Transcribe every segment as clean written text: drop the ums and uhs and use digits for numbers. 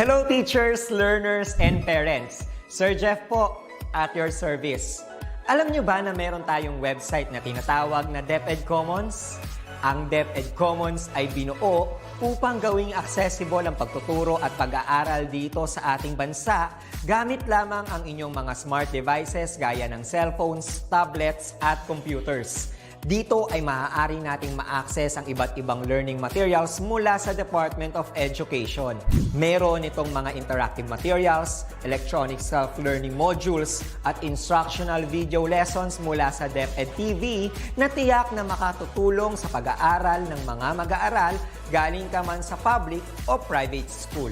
Hello teachers, learners, and parents. Sir Jeff po, at your service. Alam nyo ba na meron tayong website na tinatawag na DepEd Commons? Ang DepEd Commons ay binuo upang gawing accessible ang pagtuturo at pag-aaral dito sa ating bansa gamit lamang ang inyong mga smart devices gaya ng cellphones, tablets, at computers. Dito ay maaari nating ma-access ang iba't ibang learning materials mula sa Department of Education. Meron itong mga interactive materials, electronic self-learning modules, at instructional video lessons mula sa DepEd TV na tiyak na makatutulong sa pag-aaral ng mga mag-aaral galing ka man sa public o private school.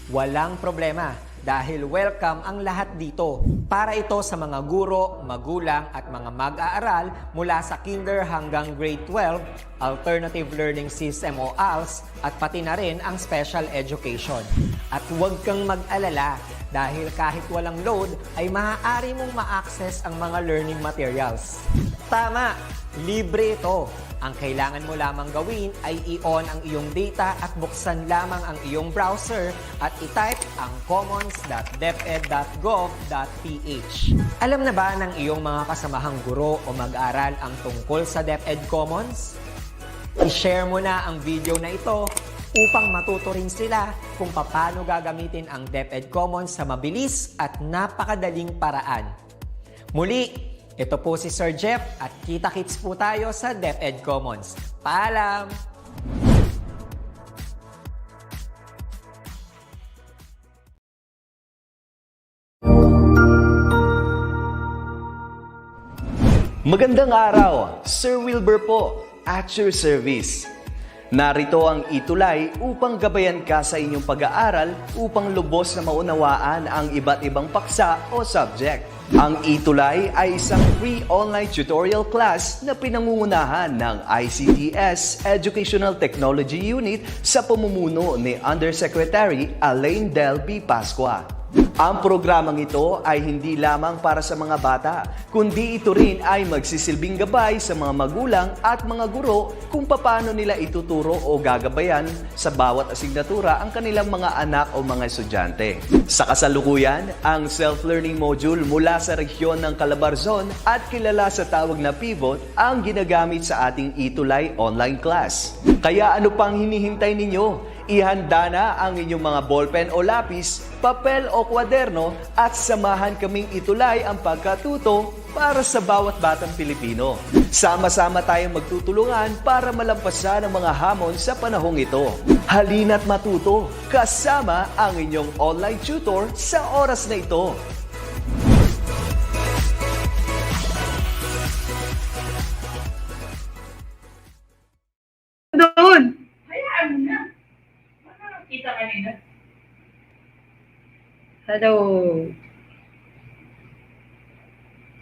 Walang problema dahil welcome ang lahat dito. Para ito sa mga guro, magulang at mga mag-aaral mula sa kinder hanggang grade 12, alternative learning system o ALS, at pati na rin ang special education. At huwag kang mag-alala dahil kahit walang load ay maaari mong ma-access ang mga learning materials. Tama! Libre ito. Ang kailangan mo lamang gawin ay i-on ang iyong data at buksan lamang ang iyong browser at i-type ang commons.deped.gov.ph. Alam na ba ng iyong mga kasamahang guro o mag-aral ang tungkol sa DepEd Commons? I-share mo na ang video na ito upang matuto rin sila kung paano gagamitin ang DepEd Commons sa mabilis at napakadaling paraan. Muli, ito po si Sir Jeff at kita-kits po tayo sa DepEd Commons. Paalam! Magandang araw! Sir Wilbur po, at your service. Narito ang ETULay upang gabayan ka sa inyong pag-aaral upang lubos na maunawaan ang iba't ibang paksa o subject. Ang ETULay ay isang free online tutorial class na pinangungunahan ng DepEd Educational Technology Unit sa pamumuno ni Undersecretary Elaine Del B. Pascua. Ang programang ito ay hindi lamang para sa mga bata, kundi ito rin ay magsisilbing gabay sa mga magulang at mga guro kung paano nila ituturo o gagabayan sa bawat asignatura ang kanilang mga anak o mga estudyante. Sa kasalukuyan, ang self-learning module mula sa rehiyon ng Calabarzon at kilala sa tawag na pivot ang ginagamit sa ating ETULay online class. Kaya ano pang hinihintay ninyo? Ihanda na ang inyong mga ballpen o lapis, papel o kwaderno at samahan kaming itulay ang pagkatuto para sa bawat batang Pilipino. Sama-sama tayong magtutulungan para malampasan ang mga hamon sa panahong ito. Halina't matuto kasama ang inyong online tutor sa oras na ito. Doon! Hayaan mo na. Kita kanina. Hello.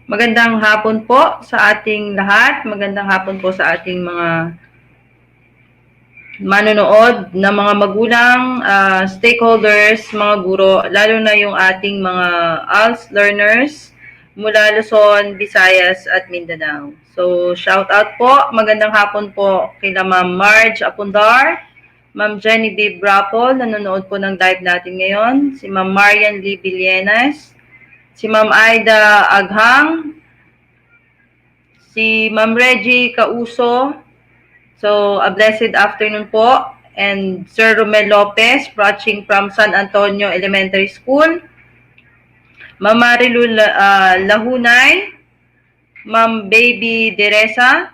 Magandang hapon po sa ating lahat. Magandang hapon po sa ating mga manonood na mga magulang, stakeholders, mga guro, lalo na yung ating mga ALS learners mula Luzon, Visayas at Mindanao. So, shout out po. Magandang hapon po kay Ma'am Marge Apundar, Ma'am Jenny B. Brapol, nanonood po ng live natin ngayon. Si Ma'am Marian Lee Villenas, si Ma'am Aida Aghang, si Ma'am Reggie Causo. So, a blessed afternoon po. And Sir Romel Lopez, watching from San Antonio Elementary School. Ma'am Marilu Lahunay, Ma'am Baby Deresa,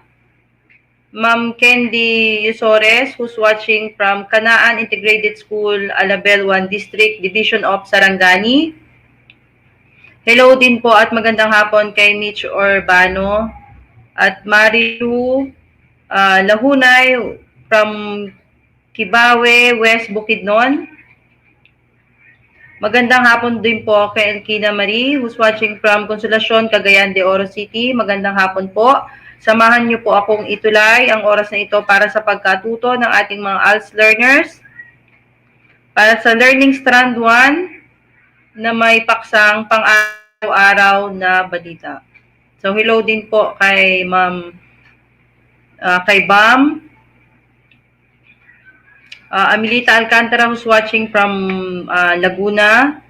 Ma'am Candy Yusores, who's watching from Kanaan Integrated School, Alabel 1 District, Division of Sarangani. Hello din po at magandang hapon kay Mitch Urbano at Marilu Lahunay from Kibawe, West Bukidnon. Magandang hapon din po kay Elkina Marie, who's watching from Consolacion, Cagayan de Oro City. Magandang hapon po. Samahan niyo po akong itulay ang oras na ito para sa pagkatuto ng ating mga ALS learners. Para sa Learning Strand 1 na may paksang pang-araw-araw na balita. So hello din po kay Ma'am, kay Bam, Amelita Alcantara, who's watching from Laguna.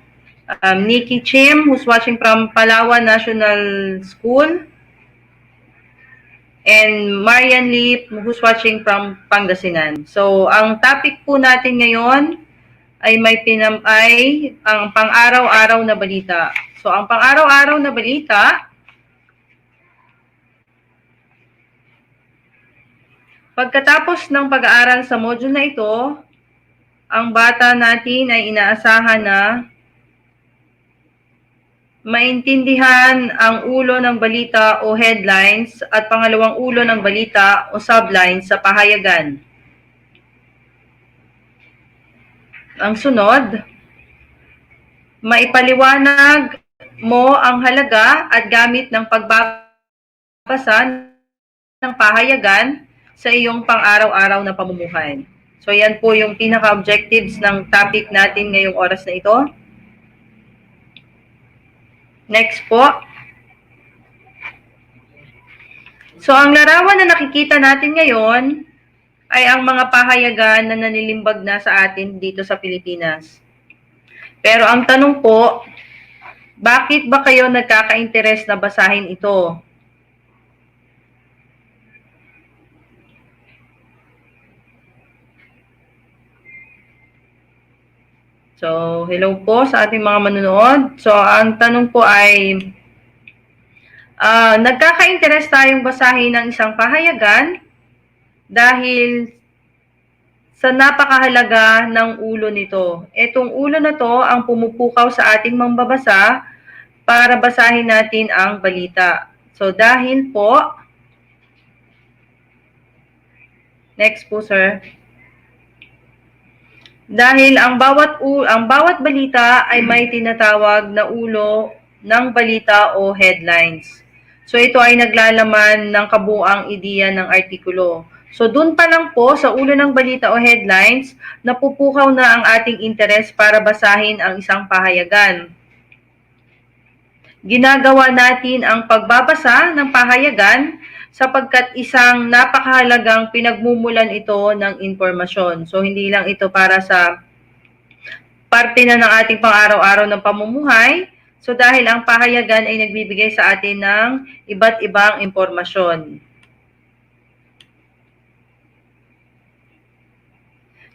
Nikki Chim, who's watching from Palawan National School. And Marian Lee, who's watching from Pangasinan. So, ang topic po natin ngayon ay ang pang-araw-araw na balita. So, ang pang-araw-araw na balita, pagkatapos ng pag-aaral sa module na ito, ang bata natin ay inaasahan na maintindihan ang ulo ng balita o headlines at pangalawang ulo ng balita o sublines sa pahayagan. Ang sunod, maipaliwanag mo ang halaga at gamit ng pagbabasa ng pahayagan sa iyong pang-araw-araw na pamumuhay. So yan po yung pinaka-objectives ng topic natin ngayong oras na ito. Next po. So, ang larawan na nakikita natin ngayon ay ang mga pahayagan na nanilimbag na sa atin dito sa Pilipinas. Pero ang tanong po, bakit ba kayo nagkaka-interes na basahin ito? So, hello po sa ating mga manunood. So, ang tanong po ay, nagkaka-interest tayong basahin ng isang pahayagan dahil sa napakahalaga ng ulo nito. Itong ulo na to ang pumupukaw sa ating mambabasa para basahin natin ang balita. So, dahil po, next po sir. Dahil ang bawat balita ay may tinatawag na ulo ng balita o headlines. So ito ay naglalaman ng kabuuang ideya ng artikulo. So dun pa lang po sa ulo ng balita o headlines, napupukaw na ang ating interes para basahin ang isang pahayagan. Ginagawa natin ang pagbabasa ng pahayagan sapagkat isang napakahalagang pinagmumulan ito ng impormasyon. So, hindi lang ito para sa parte na ng ating pang-araw-araw ng pamumuhay. So, dahil ang pahayagan ay nagbibigay sa atin ng iba't ibang impormasyon.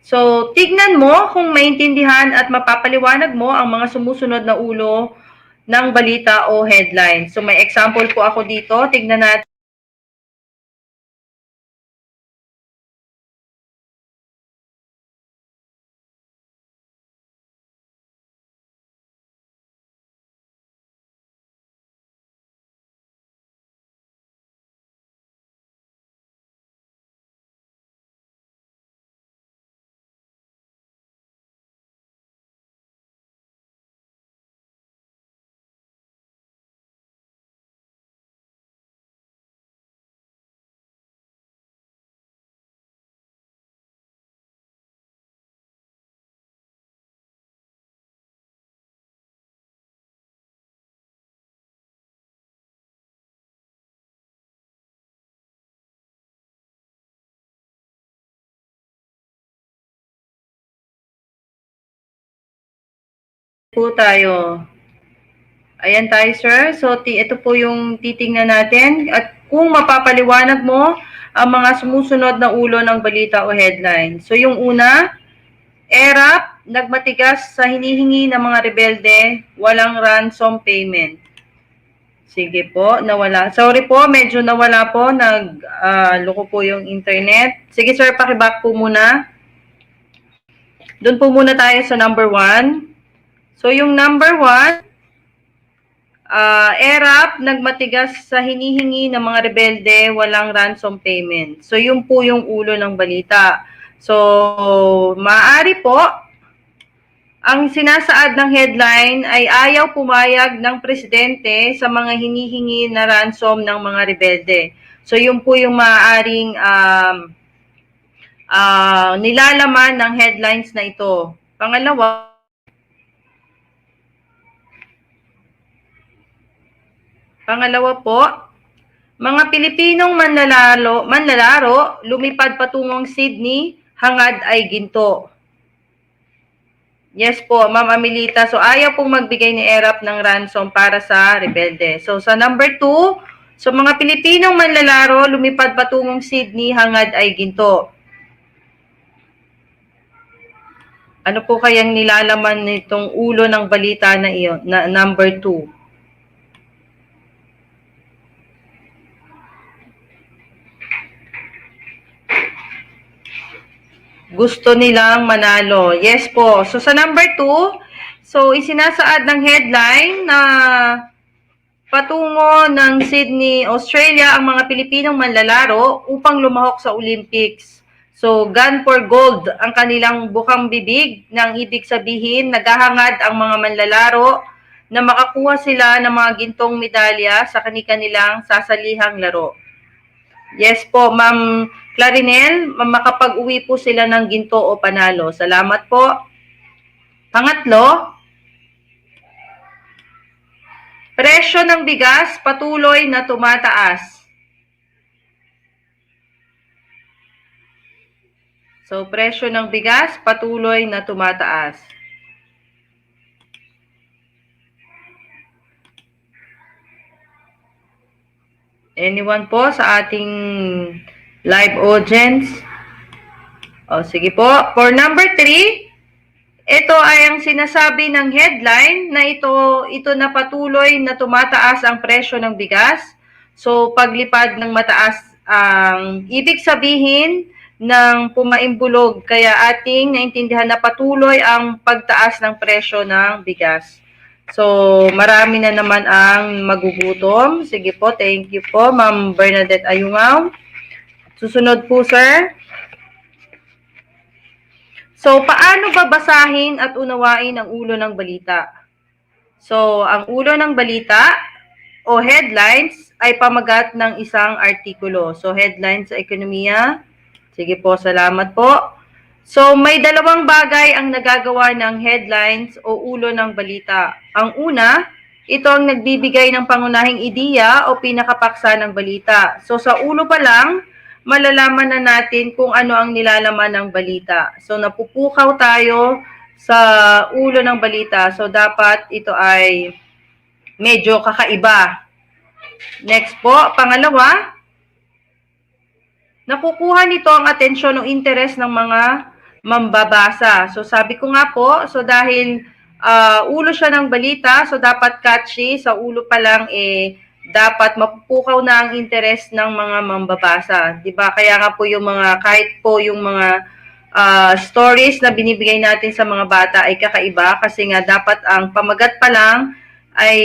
So, tignan mo kung maintindihan at mapapaliwanag mo ang mga sumusunod na ulo ng balita o headline. So, may example po ako dito. Tignan natin. Po tayo. Ayan tayo, sir. So, ito po yung titingnan natin. At kung mapapaliwanag mo ang mga sumusunod na ulo ng balita o headline. So, yung una, ERAP, nagmatigas sa hinihingi ng mga rebelde, walang ransom payment. Sige po, nawala. Sorry po, medyo nawala po. Loko po yung internet. Sige, sir, pakiback po muna. Doon po muna tayo sa number 1. So, yung number 1, ERAP, nagmatigas sa hinihingi ng mga rebelde, walang ransom payment. So, yun po yung ulo ng balita. So, maaari po, ang sinasaad ng headline ay ayaw pumayag ng presidente sa mga hinihingi na ransom ng mga rebelde. So, yun po yung maaaring nilalaman ng headlines na ito. Pangalawa po, mga Pilipinong manlalaro lumipad patungong Sydney hangad ay ginto. Yes po, Ma'am Amelita. So, ayaw pong magbigay ni ERAP ng ransom para sa rebelde. So, sa number 2, so mga Pilipinong manlalaro, lumipad patungong Sydney, hangad ay ginto. Ano po kayang nilalaman nitong ulo ng balita na iyon, na number 2? Gusto nilang manalo. Yes po. So, sa number 2, so isinasaad ng headline na patungo ng Sydney, Australia ang mga Pilipinong manlalaro upang lumahok sa Olympics. So, gun for gold ang kanilang bukang bibig, nang ibig sabihin, naghahangad ang mga manlalaro na makakuha sila ng mga gintong medalya sa kanilang sasalihang laro. Yes po, Ma'am Clarinel, makapag-uwi po sila ng ginto o panalo. Salamat po. Pangatlo, presyo ng bigas patuloy na tumataas. So, presyo ng bigas patuloy na tumataas. Anyone po sa ating live audience? O, sige po. For number 3, ito ay ang sinasabi ng headline na ito na patuloy na tumataas ang presyo ng bigas. So, paglipad ng mataas ang ibig sabihin ng pumaimbulog, kaya ating naintindihan na patuloy ang pagtaas ng presyo ng bigas. So, marami na naman ang magugutom. Sige po, thank you po, Ma'am Bernadette Ayungaw. Susunod po, sir. So, paano babasahin at unawain ang ulo ng balita? So, ang ulo ng balita o headlines ay pamagat ng isang artikulo. So, headlines sa ekonomiya. Sige po, salamat po. So, may dalawang bagay ang nagagawa ng headlines o ulo ng balita. Ang una, ito ang nagbibigay ng pangunahing ideya o pinakapaksa ng balita. So, sa ulo pa lang, malalaman na natin kung ano ang nilalaman ng balita. So, napupukaw tayo sa ulo ng balita. So, dapat ito ay medyo kakaiba. Next po, pangalawa, nakukuha nito ang atensyon o interes ng mga mambabasa. So, sabi ko nga po, so dahil ulo siya ng balita, so dapat catchy, sa ulo pa lang dapat mapupukaw na ang interes ng mga mambabasa. 'Di ba? Kaya nga po yung mga, kahit po yung mga stories na binibigay natin sa mga bata ay kakaiba, kasi nga dapat ang pamagat pa lang ay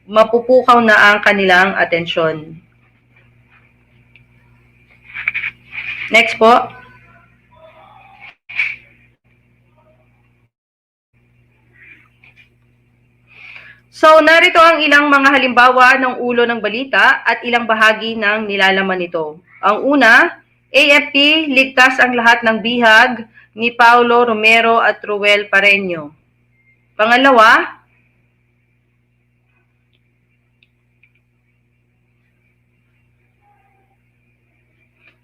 mapupukaw na ang kanilang atensyon. Next po. So, narito ang ilang mga halimbawa ng ulo ng balita at ilang bahagi ng nilalaman nito. Ang una, AFP, ligtas ang lahat ng bihag ni Paulo Romero at Ruel Pareño. Pangalawa,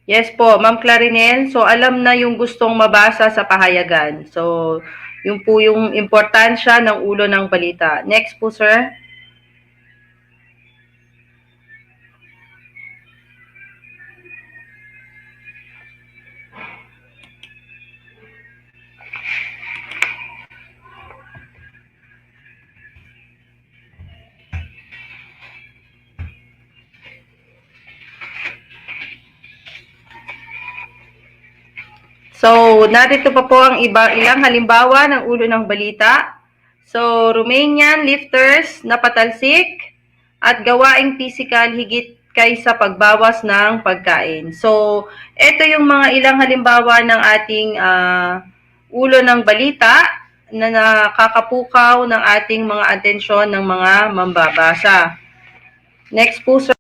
yes po, Ma'am Clarinel. So, alam na yung gustong mabasa sa pahayagan. So, yun po yung importansya ng ulo ng balita. Next po, sir. So, narito pa po ang ilang halimbawa ng ulo ng balita. So, Romanian lifters na patalsik at gawaing physical higit kaysa pagbawas ng pagkain. So, ito yung mga ilang halimbawa ng ating ulo ng balita na nakakapukaw ng ating mga atensyon ng mga mambabasa. Next po, sir.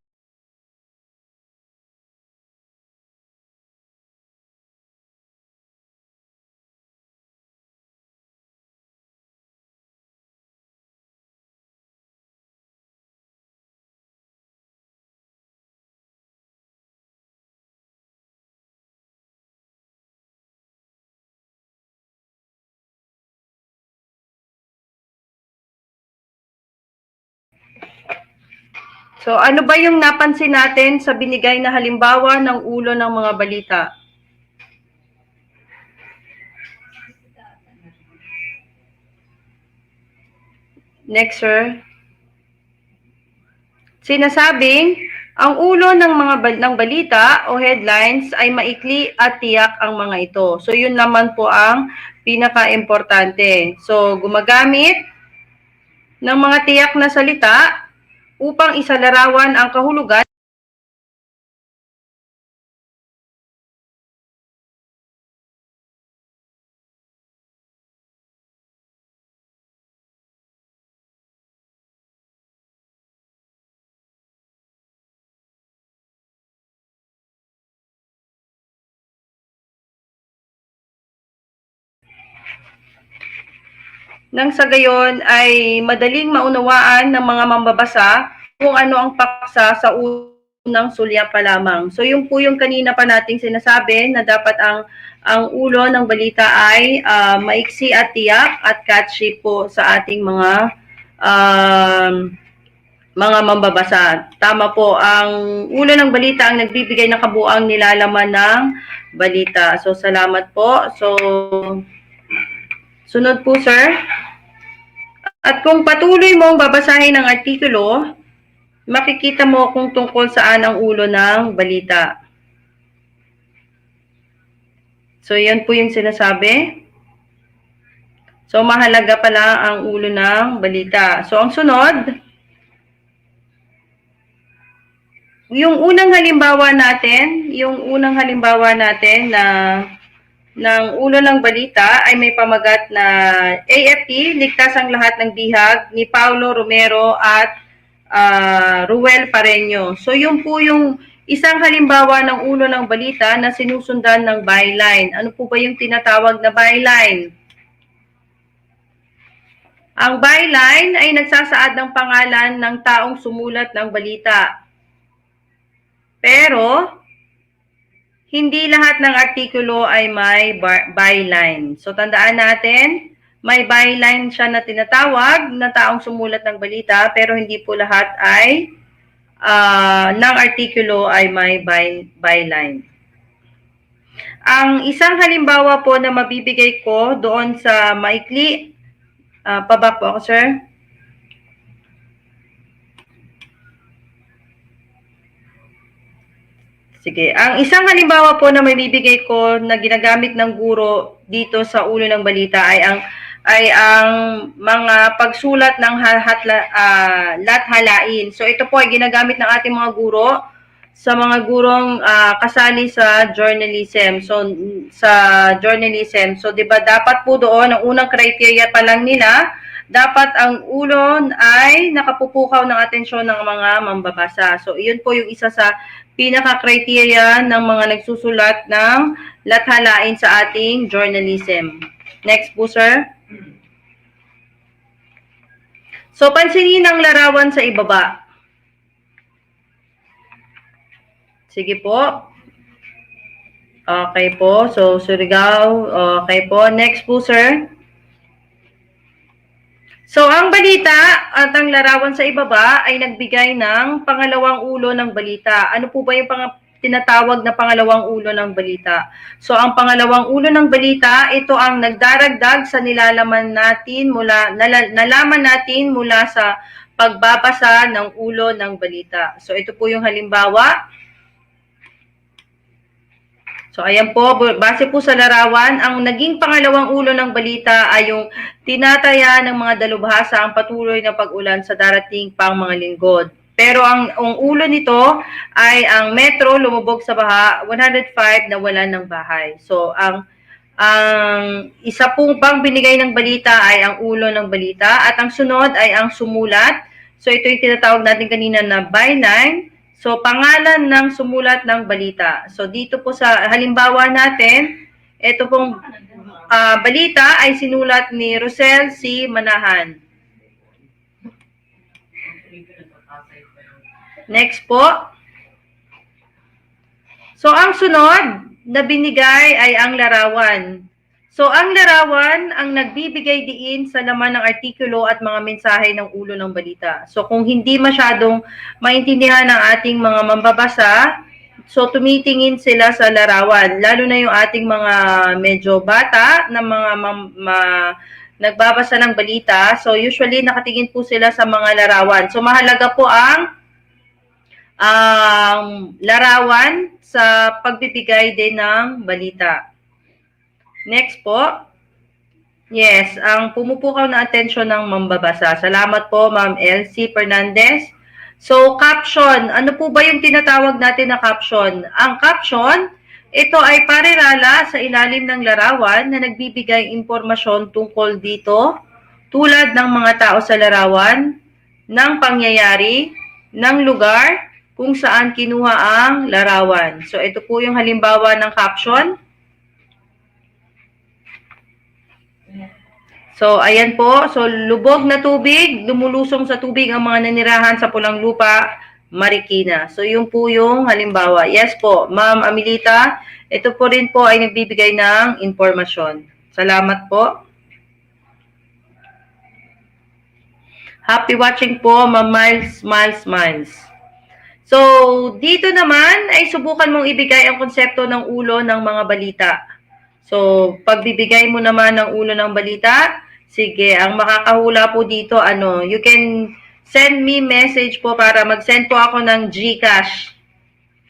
So, ano ba yung napansin natin sa binigay na halimbawa ng ulo ng mga balita? Next, sir. Sinasabing, ang ulo ng ng balita o headlines ay maikli at tiyak ang mga ito. So, yun naman po ang pinaka-importante. So, gumagamit ng mga tiyak na salita upang isalarawan ang kahulugan nang sa gayon ay madaling maunawaan ng mga mambabasa kung ano ang paksa sa unang sulya pa lamang. So yung po yung kanina pa nating sinasabi na dapat ang ulo ng balita ay maiksi at tiyak at catchy po sa ating mga mambabasa. Tama po, ang ulo ng balita ang nagbibigay ng kabuang nilalaman ng balita. So salamat po. So sunod po, sir. At kung patuloy mong babasahin ang artikulo, makikita mo kung tungkol saan ang ulo ng balita. So, yan po yung sinasabi. So, mahalaga pala ang ulo ng balita. So, ang sunod, yung unang halimbawa natin na ng ulo ng balita ay may pamagat na AFT, ligtas ang lahat ng bihag ni Paulo Romero at Ruel Pareño. So yun po yung isang halimbawa ng ulo ng balita na sinusundan ng byline. Ano po ba yung tinatawag na byline? Ang byline ay nagsasaad ng pangalan ng taong sumulat ng balita. Pero hindi lahat ng artikulo ay may byline. So, tandaan natin, may byline siya na tinatawag na taong sumulat ng balita, pero hindi po lahat ay ng artikulo ay may byline. Ang isang halimbawa po na mabibigay ko doon sa maikli, pababa po ako, sir. Sige. Ang isang halimbawa po na may bibigay ko na ginagamit ng guro dito sa ulo ng balita ay ang mga pagsulat ng lathalain. So ito po ay ginagamit ng ating mga guro sa mga gurong kasali sa journalism. So 'di ba dapat po doon ang unang criteria pa lang nila, dapat ang ulo ay nakapupukaw ng atensyon ng mga mambabasa. So iyon po yung isa sa pinaka-criteria ng mga nagsusulat ng lathalain sa ating journalism. Next po, sir. So, pansinin ang larawan sa ibaba. Sige po. Okay po. So, Surigao. Okay po. Next po, sir. So, ang balita at ang larawan sa ibaba ay nagbigay ng pangalawang ulo ng balita. Ano po ba yung tinatawag na pangalawang ulo ng balita? So, ang pangalawang ulo ng balita, ito ang nagdaragdag sa nalaman natin mula sa pagbabasa ng ulo ng balita. So, ito po yung halimbawa. So, ayan po, base po sa larawan, ang naging pangalawang ulo ng balita ay yung tinataya ng mga dalubhasa ang patuloy na pag-ulan sa darating pang mga linggo. Pero ang ulo nito ay ang metro lumubog sa baha, 105 na wala ng bahay. So, ang isa pong pang binigay ng balita ay ang ulo ng balita at ang sunod ay ang sumulat. So, ito yung tinatawag natin kanina na byline. So, pangalan ng sumulat ng balita. So, dito po sa halimbawa natin, ito pong balita ay sinulat ni Rosel C. Manahan. Next po. So, ang sunod na binigay ay ang larawan. So, ang larawan ang nagbibigay diin sa laman ng artikulo at mga mensahe ng ulo ng balita. So, kung hindi masyadong maintindihan ng ating mga mambabasa, so tumitingin sila sa larawan. Lalo na yung ating mga medyo bata na mga nagbabasa ng balita. So, usually nakatingin po sila sa mga larawan. So, mahalaga po ang larawan sa pagbibigay din ng balita. Next po. Yes, ang pumupukaw na atensyon ng mambabasa. Salamat po, Ma'am Elsie Fernandez. So, caption. Ano po ba yung tinatawag natin na caption? Ang caption, ito ay parirala sa ilalim ng larawan na nagbibigay impormasyon tungkol dito, tulad ng mga tao sa larawan, ng pangyayari, ng lugar, kung saan kinuha ang larawan. So, ito po yung halimbawa ng caption. So, ayan po. So, lubog na tubig, lumulusong sa tubig ang mga nanirahan sa pulang lupa, Marikina. So, yun po yung halimbawa. Yes po, Ma'am Amelita, ito po rin po ay nagbibigay ng informasyon. Salamat po. Happy watching po, Ma'am Miles. So, dito naman ay subukan mong ibigay ang konsepto ng ulo ng mga balita. So, pagbibigay mo naman ng ulo ng balita, sige, ang makakahula po dito, you can send me message po para mag-send po ako ng GCash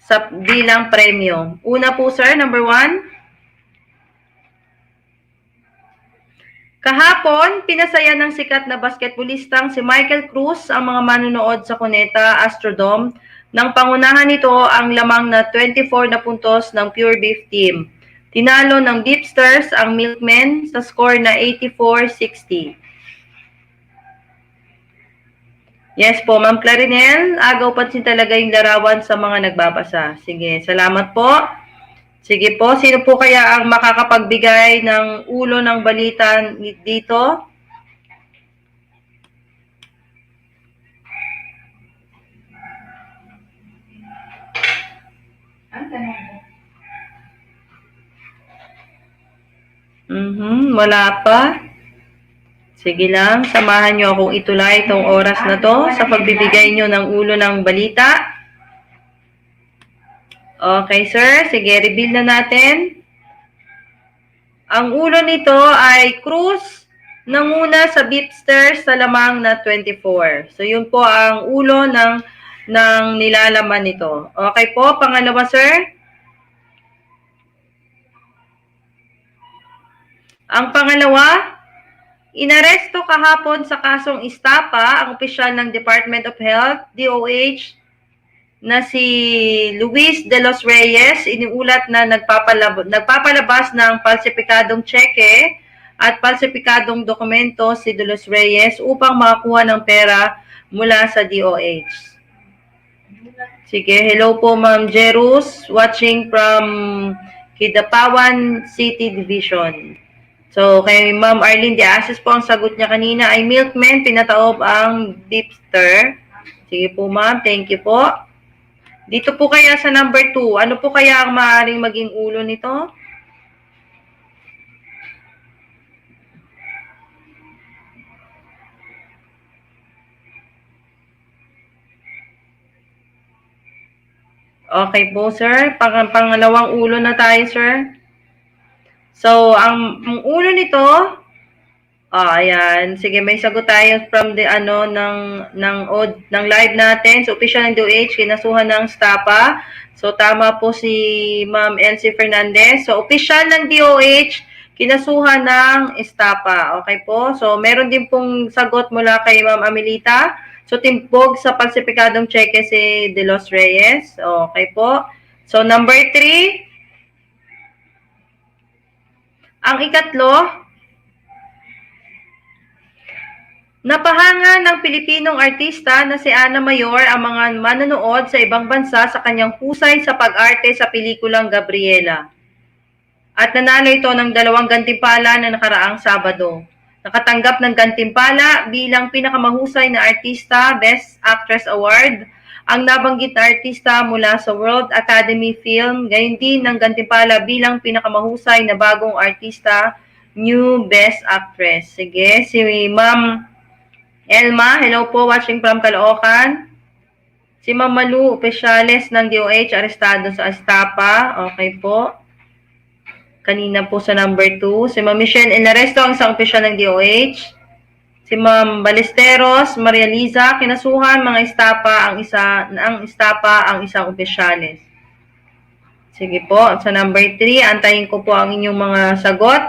sa bilang premyo. Una po, sir, number 1. Kahapon, pinasaya ng sikat na basketballistang si Michael Cruz ang mga manonood sa Cuneta Astrodome nang pangunahan nito ang lamang na 24 na puntos ng Pure Beef Team. Tinalo ng Beefsters ang Milkmen sa score na 84-60. Yes po, Ma'am Clarinel, agaw pansin talaga yung larawan sa mga nagbabasa. Sige, salamat po. Sige po, sino po kaya ang makakapagbigay ng ulo ng balita dito? Wala pa. Sige lang, samahan nyo akong itulay itong oras na to sa pagbibigay nyo ng ulo ng balita. Okay, sir. Sige, reveal na natin. Ang ulo nito ay Cruz nanguna sa Beefsters sa lamang na 24. So, yun po ang ulo ng nilalaman nito. Okay po, pangalawa, sir. Ang pangalawa, inaresto kahapon sa kasong istapa ang opisyal ng Department of Health, DOH, na si Luis de los Reyes, iniulat na nagpapalabas ng falsipikadong tseke at falsipikadong dokumento si de los Reyes upang makakuha ng pera mula sa DOH. Sige, hello po Ma'am Jerus, watching from Kidapawan City Division. So, kay Ma'am Arlene de Asis po, ang sagot niya kanina ay Milkmen, pinataob ang Beefster. Sige po Ma'am, thank you po. Dito po kaya sa number 2, ano po kaya ang maaaring maging ulo nito? Okay po, sir. Pangalawang ulo na tayo, sir. So, ang ulo nito, ayan. Sige, may sagot tayo from the ng live natin. So, official ng DOH, kinasuhan ng stapa. So, tama po si Ma'am Elsie Fernandez. So, official ng DOH, kinasuhan ng estapa. Okay po? So, meron din pong sagot mula kay Ma'am Amelita. So, timbog sa falsipikadong cheque si De Los Reyes. Okay po. So, number 3. Ang ikatlo, napahanga ng Pilipinong artista na si Ana Mayor ang mga manonood sa ibang bansa sa kanyang husay sa pag-arte sa pelikulang Gabriela. At nanalo ito ng 2 gantimpala na nakaraang Sabado. Nakatanggap ng gantimpala bilang pinakamahusay na artista, Best Actress Award, ang nabanggit na artista mula sa World Academy Film, gayon din ng gantimpala bilang pinakamahusay na bagong artista new Best Actress. Sige, si Ma'am Elma, hello po, watching from Caloocan. Si Ma'am Malu, opisyales ng DOH, arestado sa Estapa. Okay po. Kanina po sa number 2. Si Ma'am Michelle inaresto ang isang opisyal ng DOH. Si Ma'am Balesteros, Maria Liza, kinasuhan ang Estapa ang isang opisyales. Sige po, sa number 3, antayin ko po ang inyong mga sagot.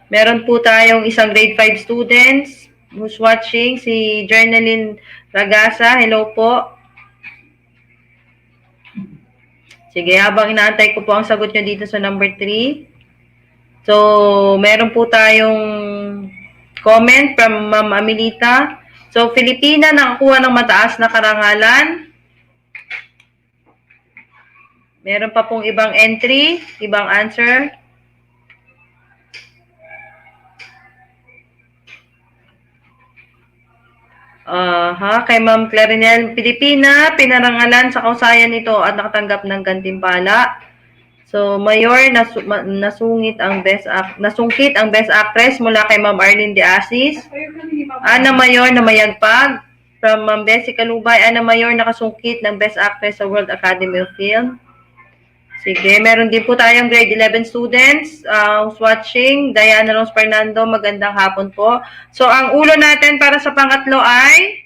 Meron po tayong isang grade 5 students who's watching, si Journaline Ragasa. Hello po. Sige, habang inaantay ko po ang sagot nyo dito sa number 3. So, meron po tayong comment from Ma'am Amelita. So, Filipina nakakuha ng mataas na karangalan. Meron pa pong ibang entry, ibang answer. Kay Ma'am Clarinel, Pilipina, pinarangalan sa kausayan nito at nakatanggap ng gantimpala. So, Mayor, nasungkit ang Best Actress mula kay Ma'am Arlene De Asis. Ana Mayor na mayagpag. From Ma'am Bessie Kalubay, Ana Mayor nakasungkit ng Best Actress sa World Academy of Film. Sige, meron din po tayong grade 11 students who's watching. Diana Rose Fernando, magandang hapon po. So, ang ulo natin para sa pangatlo ay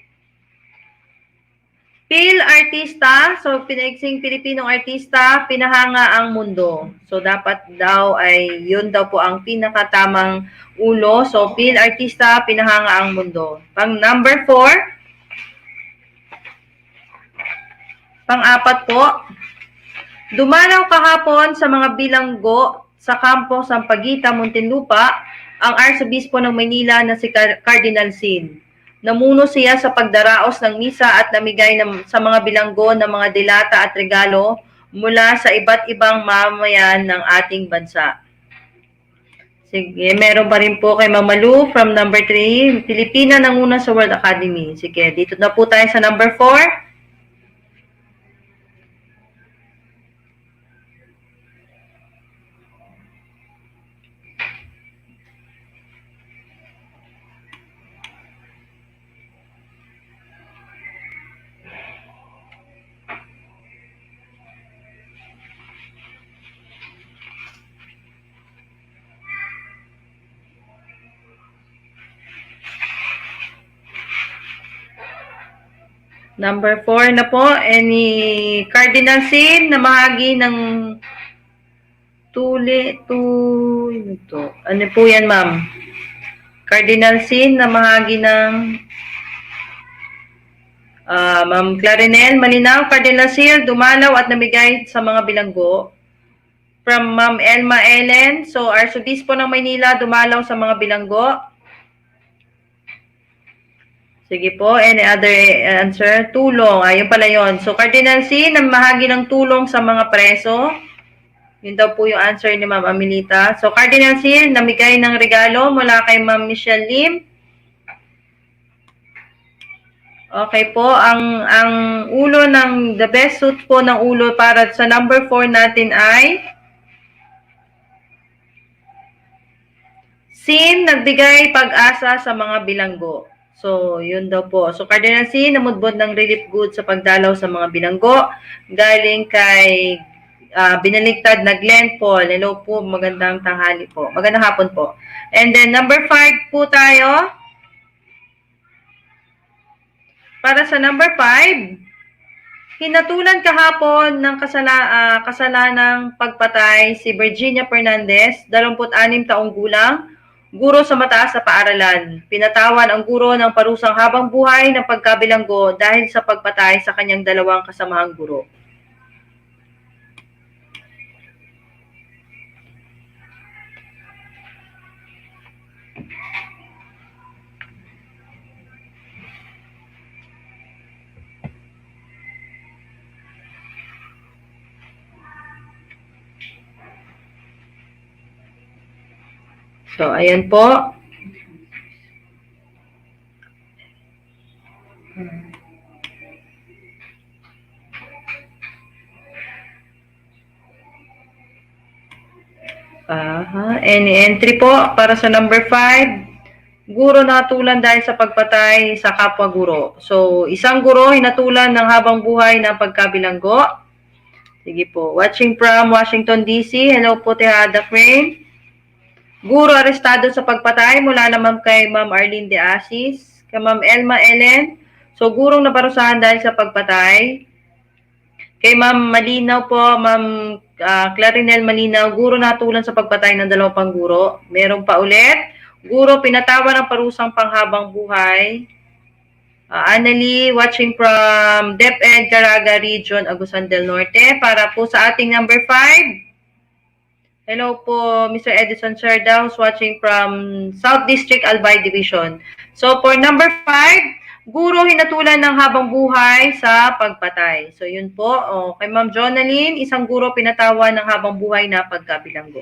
Phil Artista. So, pinaigsing Pilipinong artista, pinahanga ang mundo. So, dapat daw ay yun daw po ang pinakatamang ulo. So, Phil Artista, pinahanga ang mundo. Pang number 4. Pang-apat po. Dumalaw kahapon sa mga bilanggo sa kampo Sampaguita, Muntinlupa, ang Arsobispo ng Maynila na si Cardinal Sin. Namuno siya sa pagdaraos ng misa at namigay sa mga bilanggo ng mga dilata at regalo mula sa iba't ibang mamayan ng ating bansa. Sige, meron pa rin po kay Mamalu from number 3, Pilipina nanguna sa World Academy. Sige, dito na po tayo sa number 4. Number 4 na po, any Cardinal Sin na mahagi ng ano po yan, ma'am? Cardinal Sin na mahagi ng Ma'am Clarinel Malinaw, Cardinal Sin, dumalaw at namigay sa mga bilanggo. From Ma'am Elma Ellen, so Arsobispo ng Maynila, dumalaw sa mga bilanggo. Sige po, any other answer? Tulong, ayun pala yun. So, Cardinal C, namahagi ng tulong sa mga preso. Yun daw po yung answer ni Ma'am Amelita. So, Cardinal C, namigay ng regalo mula kay Ma'am Michelle Lim. Okay po, ang ulo ng, the best suit po ng ulo para sa number 4 natin ay Sin, nagbigay pag-asa sa mga bilanggo. So, yun daw po. So, Cardinal C, namudbod ng relief goods sa pagdalaw sa mga bilanggo. Galing kay binaligtad na Glenn Paul. Hello po, magandang tanghali po. Magandang hapon po. And then, number 5 po tayo. Para sa number 5, hinatulan kahapon ng kasalanang pagpatay si Virginia Fernandez, 26 taong gulang, guro sa mataas na paaralan. Pinatawan ang guro ng parusang habang buhay ng pagkabilanggo dahil sa pagpatay sa kanyang dalawang kasamahang guro. So, ayan po. Any entry po para sa number 5? Guro nahatulan dahil sa pagpatay sa kapwa guro. So, isang guro hinatulan ng habang buhay ng pagkabilanggo. Sige po. Watching from Washington, D.C. Hello po, Tejada Frame. Guro arestado sa pagpatay mula naman kay Ma'am Arlene De Asis, kay Ma'am Elma Ellen. So, gurong naparusahan dahil sa pagpatay. Kay Ma'am Malinaw po, Ma'am Clarinel Malinaw, guro natulan sa pagpatay ng 2 pang guro. Meron pa ulit. Guro pinatawan ng parusang panghabang buhay. Annalie, watching from DepEd Caraga Region, Agusan del Norte. Para po sa ating number 5. Hello po, Mr. Edison Serdaus, watching from South District, Albay Division. So, for number 5, guro hinatulan ng habang buhay sa pagpatay. So, yun po. Kay Ma'am Jonaline, isang guro pinatawan ng habang buhay na pagkabilanggo.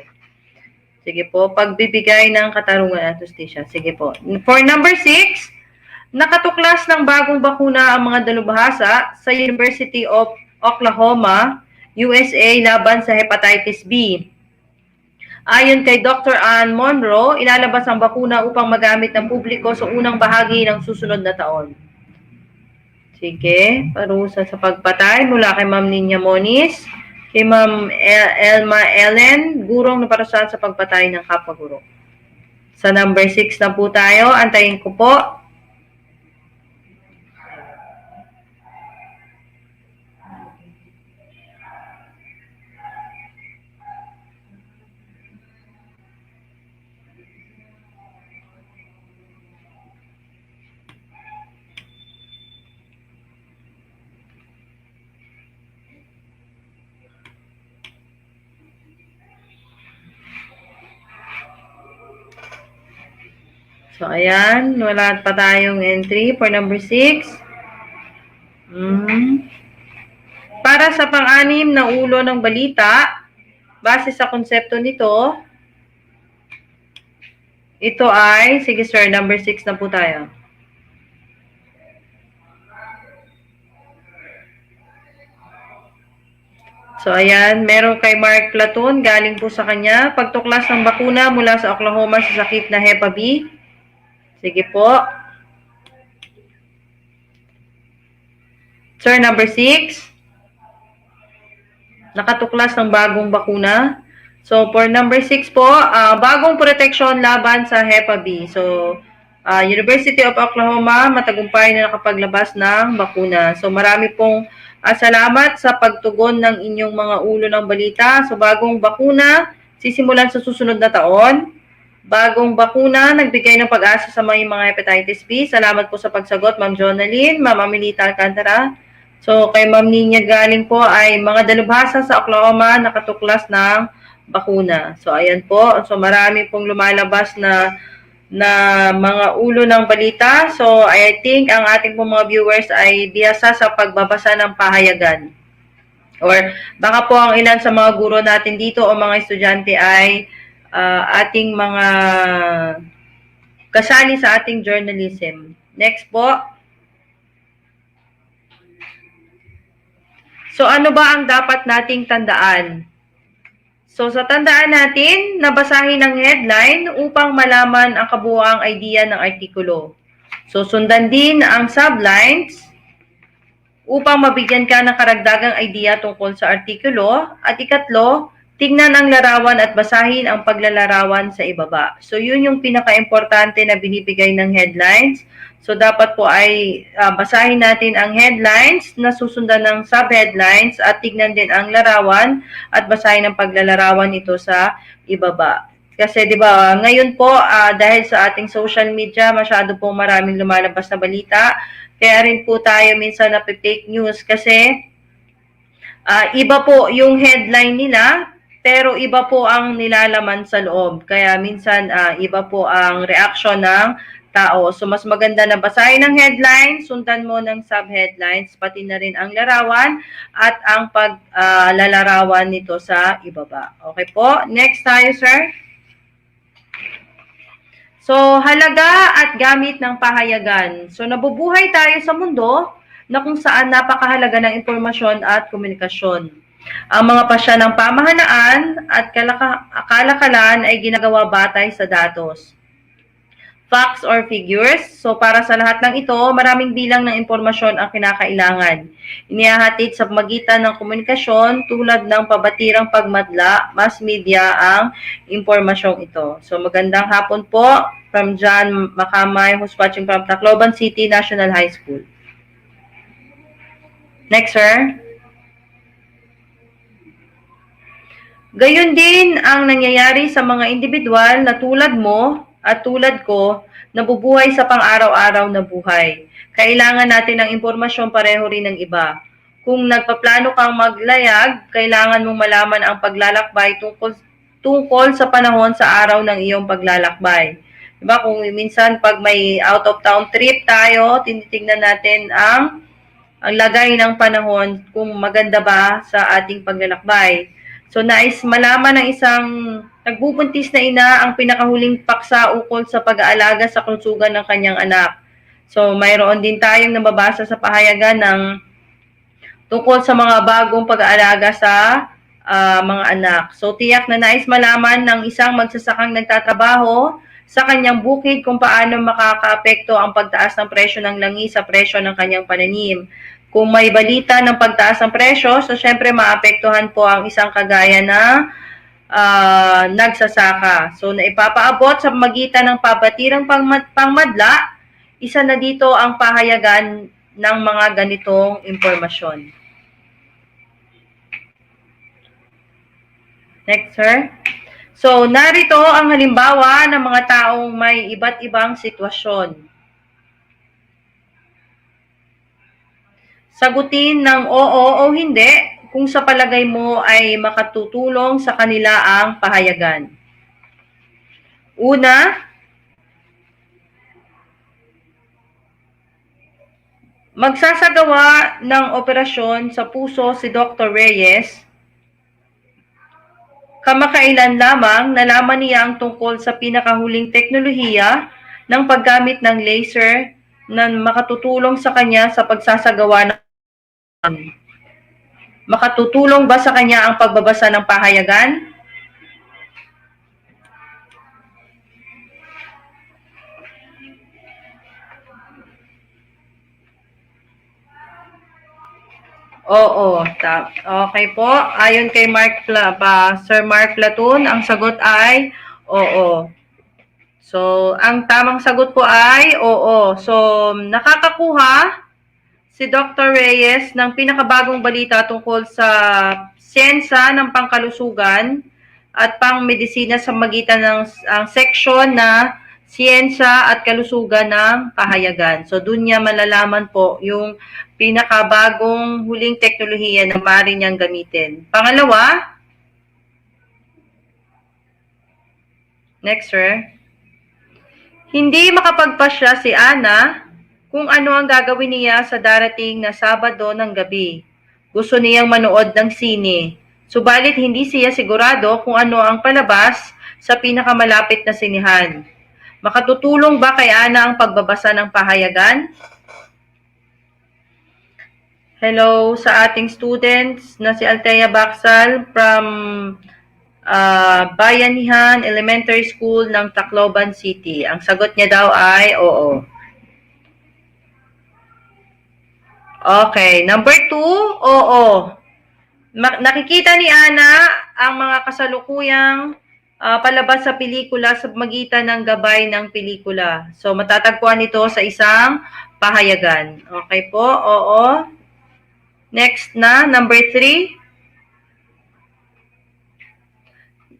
Sige po, pagbibigay ng katarungan at justisya. Sige po. For number 6, nakatuklas ng bagong bakuna ang mga dalubhasa sa University of Oklahoma, USA laban sa hepatitis B. Ayon kay Dr. Ann Monroe, ilalabas ang bakuna upang magamit ng publiko sa unang bahagi ng susunod na taon. Sige, parusa sa pagpatay mula kay Ma'am Ninya Moniz, kay Ma'am Elma Ellen, gurong naparusahan sa pagpatay ng kapwa guro. Sa number 6 na po tayo, antayin ko po. So, ayan. Wala pa tayong entry for number 6. Para sa pang-anim na ulo ng balita, base sa konsepto nito, ito ay, sige sir, number 6 na po tayo. So, ayan, meron kay Mark Platon, galing po sa kanya, pagtuklas ng bakuna mula sa Oklahoma sa sakit na Hepa B. Sige po. Sir, number 6. Nakatuklas ng bagong bakuna. So, for number 6 po, bagong proteksyon laban sa Hepa B. So, University of Oklahoma, matagumpay na nakapaglabas ng bakuna. So, marami pong salamat sa pagtugon ng inyong mga ulo ng balita. So, bagong bakuna, sisimulan sa susunod na taon. Bagong bakuna, nagbigay ng pag-asa sa mga hepatitis B. Salamat po sa pagsagot, Ma'am Jonaline, Ma'am Amelita Alcantara. So, kay Ma'am Ninya galing po ay mga dalubhasa sa Oklahoma nakatuklas ng bakuna. So, ayan po. So, marami pong lumalabas na mga ulo ng balita. So, I think ang ating pong mga viewers ay biyasa sa pagbabasa ng pahayagan. Or baka po ang ilan sa mga guro natin dito o mga estudyante ay ating mga kasali sa ating journalism. Next po. So, ano ba ang dapat nating tandaan? So, sa tandaan natin, nabasahin ang headline upang malaman ang kabuuang idea ng artikulo. So, sundan din ang sublines upang mabigyan ka ng karagdagang idea tungkol sa artikulo. At ikatlo, tingnan ang larawan at basahin ang paglalarawan sa ibaba. So, yun yung pinaka-importante na binibigay ng headlines. So, dapat po ay basahin natin ang headlines na susundan ng sub-headlines at tignan din ang larawan at basahin ang paglalarawan nito sa ibaba. Kasi, di ba, ngayon po, dahil sa ating social media, masyado po maraming lumalabas na balita. Kaya rin po tayo minsan na fake news kasi iba po yung headline nila, pero iba po ang nilalaman sa loob. Kaya minsan iba po ang reaction ng tao. So mas maganda na basahin ang headline, sundan mo ng sub-headlines, pati na rin ang larawan at ang paglalarawan nito sa ibaba. Okay po? Next tayo, sir. So, halaga at gamit ng pahayagan. So, nabubuhay tayo sa mundo na kung saan napakahalaga ng impormasyon at komunikasyon. Ang mga pasya ng pamahalaan at kalakalan ay ginagawa batay sa datos, facts or figures. So para sa lahat ng ito, maraming bilang ng impormasyon ang kinakailangan. Inihahatid sa magitan ng komunikasyon tulad ng pabatirang pagmadla, mass media ang impormasyong ito. So magandang hapon po from John Makamay, who's watching from Tacloban City National High School. Next, sir. Gayon din ang nangyayari sa mga individual na tulad mo at tulad ko na bubuhay sa pang-araw-araw na buhay. Kailangan natin ng impormasyon pareho rin ng iba. Kung nagpaplano kang maglayag, kailangan mong malaman ang paglalakbay tungkol sa panahon sa araw ng iyong paglalakbay. Diba? Kung minsan pag may out of town trip tayo, tinitingnan natin ang lagay ng panahon kung maganda ba sa ating paglalakbay. So, nais malaman ng isang nagbubuntis na ina ang pinakahuling paksa ukol sa pag-aalaga sa kalusugan ng kanyang anak. So, mayroon din tayong nababasa sa pahayagan ng tungkol sa mga bagong pag-aalaga sa mga anak. So, tiyak na nais malaman ng isang magsasakang nagtatrabaho sa kanyang bukid kung paano makakaapekto ang pagtaas ng presyo ng langis sa presyo ng kanyang pananim. Kung may balita ng pagtaas ng presyo, so syempre maapektuhan po ang isang kagaya na nagsasaka. So naipapaabot sa magitan ng pabatirang pangmadla, isa na dito ang pahayagan ng mga ganitong impormasyon. Next, sir. So narito ang halimbawa ng mga taong may iba't ibang sitwasyon. Sagutin ng oo o hindi kung sa palagay mo ay makatutulong sa kanila ang pahayagan. Una, magsasagawa ng operasyon sa puso si Dr. Reyes. Kamakailan lamang nalaman niya ang tungkol sa pinakahuling teknolohiya ng paggamit ng laser na makatutulong sa kanya sa pagsasagawa ng makatutulong ba sa kanya ang pagbabasa ng pahayagan? Oo. Okay po. Ayon kay Sir Mark Platoon, ang sagot ay oo. So, ang tamang sagot po ay oo. So, nakakakuha si Dr. Reyes ng pinakabagong balita tungkol sa siyensa ng pangkalusugan at pangmedisina sa magitan ng seksyon na siyensya at kalusugan ng pahayagan. So, dun niya malalaman po yung pinakabagong huling teknolohiya na maaari niyang gamitin. Pangalawa, next, sir. Hindi makapagpasya si Ana kung ano ang gagawin niya sa darating na Sabado ng gabi. Gusto niyang manood ng sine. Subalit hindi siya sigurado kung ano ang palabas sa pinakamalapit na sinihan. Makatutulong ba kay Ana ang pagbabasa ng pahayagan? Hello sa ating students na si Althea Baksal from Bayanihan Elementary School ng Tacloban City. Ang sagot niya daw ay oo. Okay, number 2, oo. Nakikita ni Ana ang mga kasalukuyang palabas sa pelikula sa magitan ng gabay ng pelikula. So, matatagpuan ito sa isang pahayagan. Okay po, oo. Next na, number 3.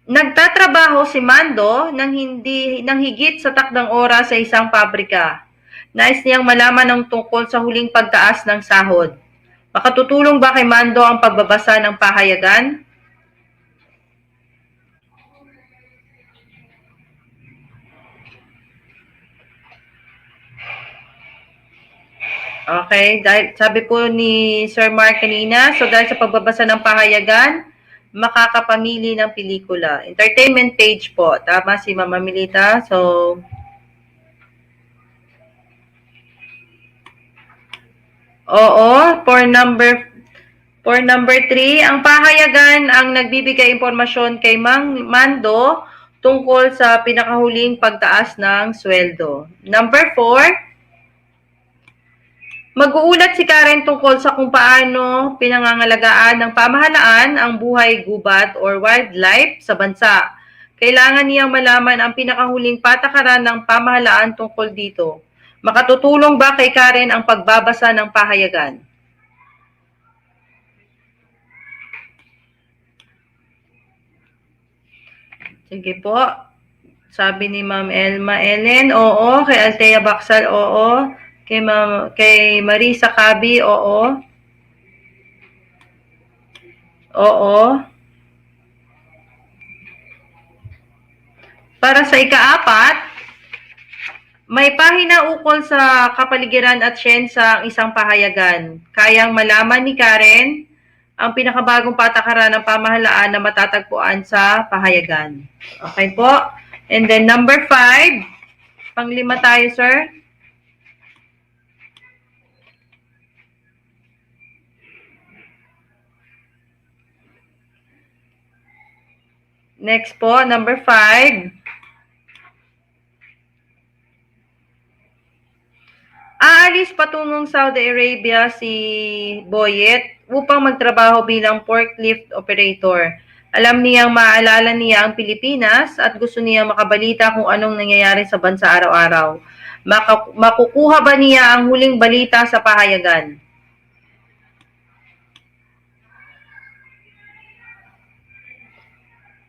Nagtatrabaho si Mando ng higit sa takdang oras sa isang pabrika. Nais niyang malaman ng tungkol sa huling pagtaas ng sahod. Makatutulong ba kay Mando ang pagbabasa ng pahayagan? Okay, dahil sabi po ni Sir Mark kanina, so dahil sa pagbabasa ng pahayagan, makakapamili ng pelikula. Entertainment page po. Tama si Mama Milita. So, oo, for number For number 3, ang pahayagan ang nagbibigay impormasyon kay Mang Mando tungkol sa pinakahuling pagtaas ng sweldo. Number 4, mag-uulat si Karen tungkol sa kung paano pinangangalagaan ng pamahalaan ang buhay gubat or wildlife sa bansa. Kailangan niyang malaman ang pinakahuling patakaran ng pamahalaan tungkol dito. Makatutulong ba kay Karen ang pagbabasa ng pahayagan? Sige po. Sabi ni Ma'am Elma Ellen, oo. Kay Althea Baksal, oo. Kay Marisa Cabi, oo. Oo. Para sa ika-4, may pahina ukol sa kapaligiran at siyensya ang isang pahayagan. Kayang malaman ni Karen ang pinakabagong patakaran ng pamahalaan na matatagpuan sa pahayagan. Okay po? And then number 5, pang-5 tayo, sir. Next po, number 5. Aalis patungong Saudi Arabia si Boyet upang magtrabaho bilang forklift operator. Alam niyang maalala niya ang Pilipinas at gusto niyang makabalita kung anong nangyayari sa bansa araw-araw. Makukuha ba niya ang huling balita sa pahayagan?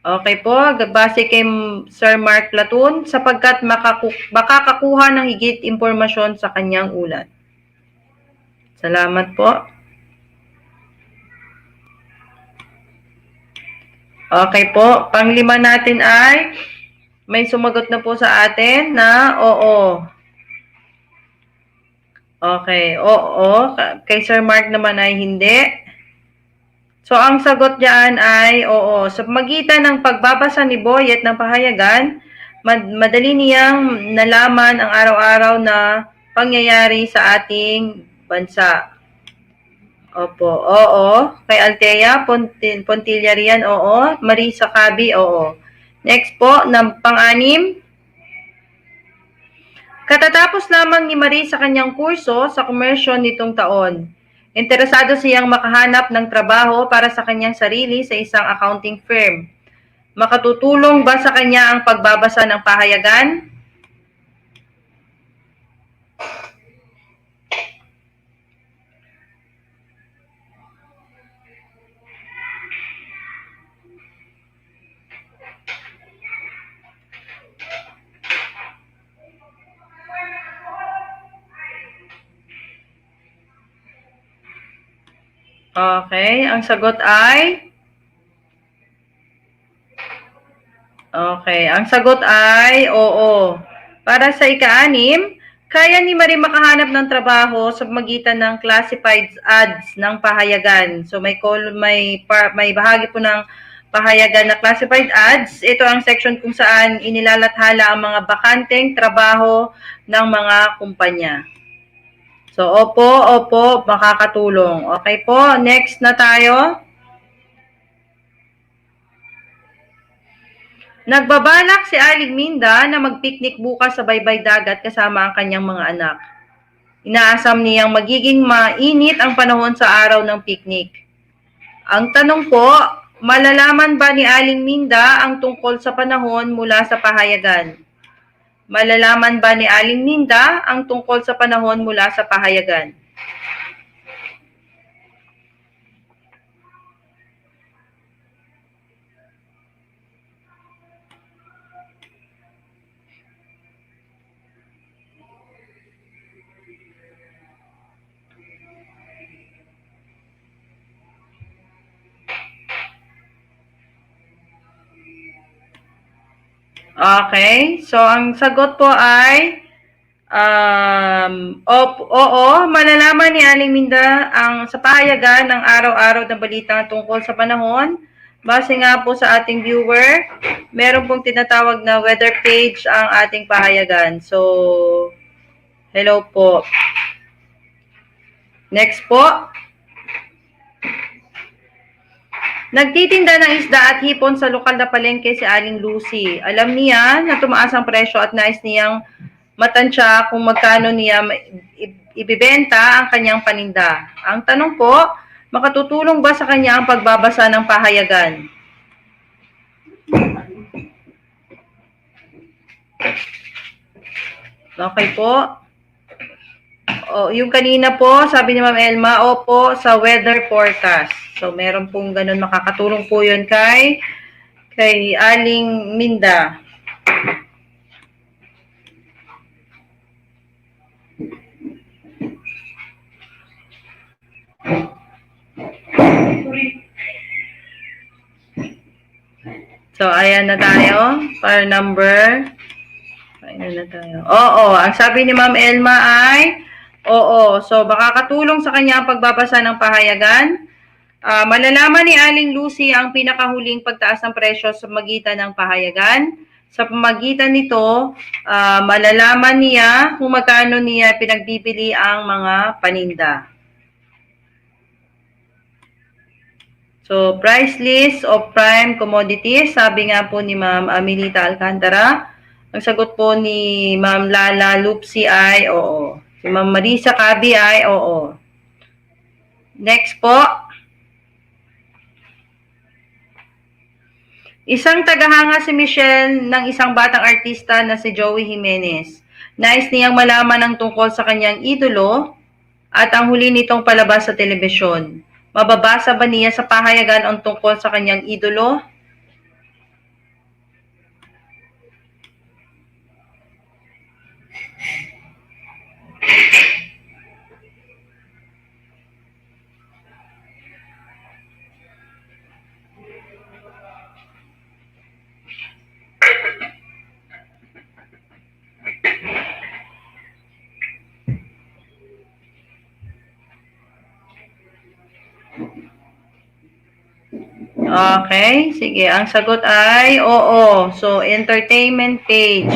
Okay po, base kay Sir Mark Platun, sapagkat makakakuha ng higit impormasyon sa kanyang ulat. Salamat po. Okay po, pang-5 natin ay may sumagot na po sa atin na oo. Okay, oo. Kay Sir Mark naman ay hindi. So, ang sagot diyan ay oo. Sa pagitan ng pagbabasa ni Boyet ng pahayagan, madali niyang nalaman ang araw-araw na pangyayari sa ating bansa. Opo, oo. Kay Althea Pontilla riyan, oo. Marisa Cabi, oo. Next po, pang-6. Katatapos lamang ni Marie sa kanyang kurso sa komersyo nitong taon. Interesado siyang makahanap ng trabaho para sa kanyang sarili sa isang accounting firm. Makatutulong ba sa kanya ang pagbabasa ng pahayagan? Okay, ang sagot ay oo. Para sa ika-6, kaya ni Marie makahanap ng trabaho sa pagitan ng classified ads ng pahayagan. So may bahagi po ng pahayagan na classified ads. Ito ang section kung saan inilalathala ang mga bakanteng trabaho ng mga kumpanya. So, opo, makakatulong. Okay po, next na tayo. Nagbabalak si Aling Minda na mag-picnic bukas sa baybay dagat kasama ang kanyang mga anak. Inaasam niyang magiging mainit ang panahon sa araw ng picnic. Ang tanong po, malalaman ba ni Aling Minda ang tungkol sa panahon mula sa pahayagan? Malalaman ba ni Aling Minda ang tungkol sa panahon mula sa pahayagan? Okay, so ang sagot po ay oo, malalaman ni Aling Minda ang sa pahayagan ng araw-araw na balita tungkol sa panahon. Base nga po sa ating viewer, meron pong tinatawag na weather page ang ating pahayagan. So, hello po. Next po. Nagtitinda ng isda at hipon sa lokal na palengke si Aling Lucy. Alam niya na tumaas ang presyo at nais niyang matansya kung magkano niya ibibenta ang kanyang paninda. Ang tanong po, makatutulong ba sa kanya ang pagbabasa ng pahayagan? Okay po. O, yung kanina po, sabi ni Ma'am Elma, opo, sa weather forecast. So, meron pong ganun, makakatulong po yun kay Aling Minda. So, ayan na tayo. Para number. Ayan na tayo. Oo, ang sabi ni Ma'am Elma ay, oo. So, makakatulong sa kanya ang pagbabasa ng pahayagan. Malalaman ni Aling Lucy ang pinakahuling pagtaas ng presyo sa magitan ng pahayagan. Sa pamagitan nito, malalaman niya kung magkano niya pinagbibili ang mga paninda. So, price list of prime commodities, sabi nga po ni Ma'am Amelita Alcantara. Ang sagot po ni Ma'am Lala Lupsi ay oo. Si Ma'am Marisa Cabi ay oo. Next po. Isang tagahanga si Michelle ng isang batang artista na si Joey Jimenez. Nais niyang malaman ang tungkol sa kanyang idolo at ang huli nitong palabas sa telebisyon. Mababasa ba niya sa pahayagan ang tungkol sa kanyang idolo? Okay, sige. Ang sagot ay oo. So, entertainment page.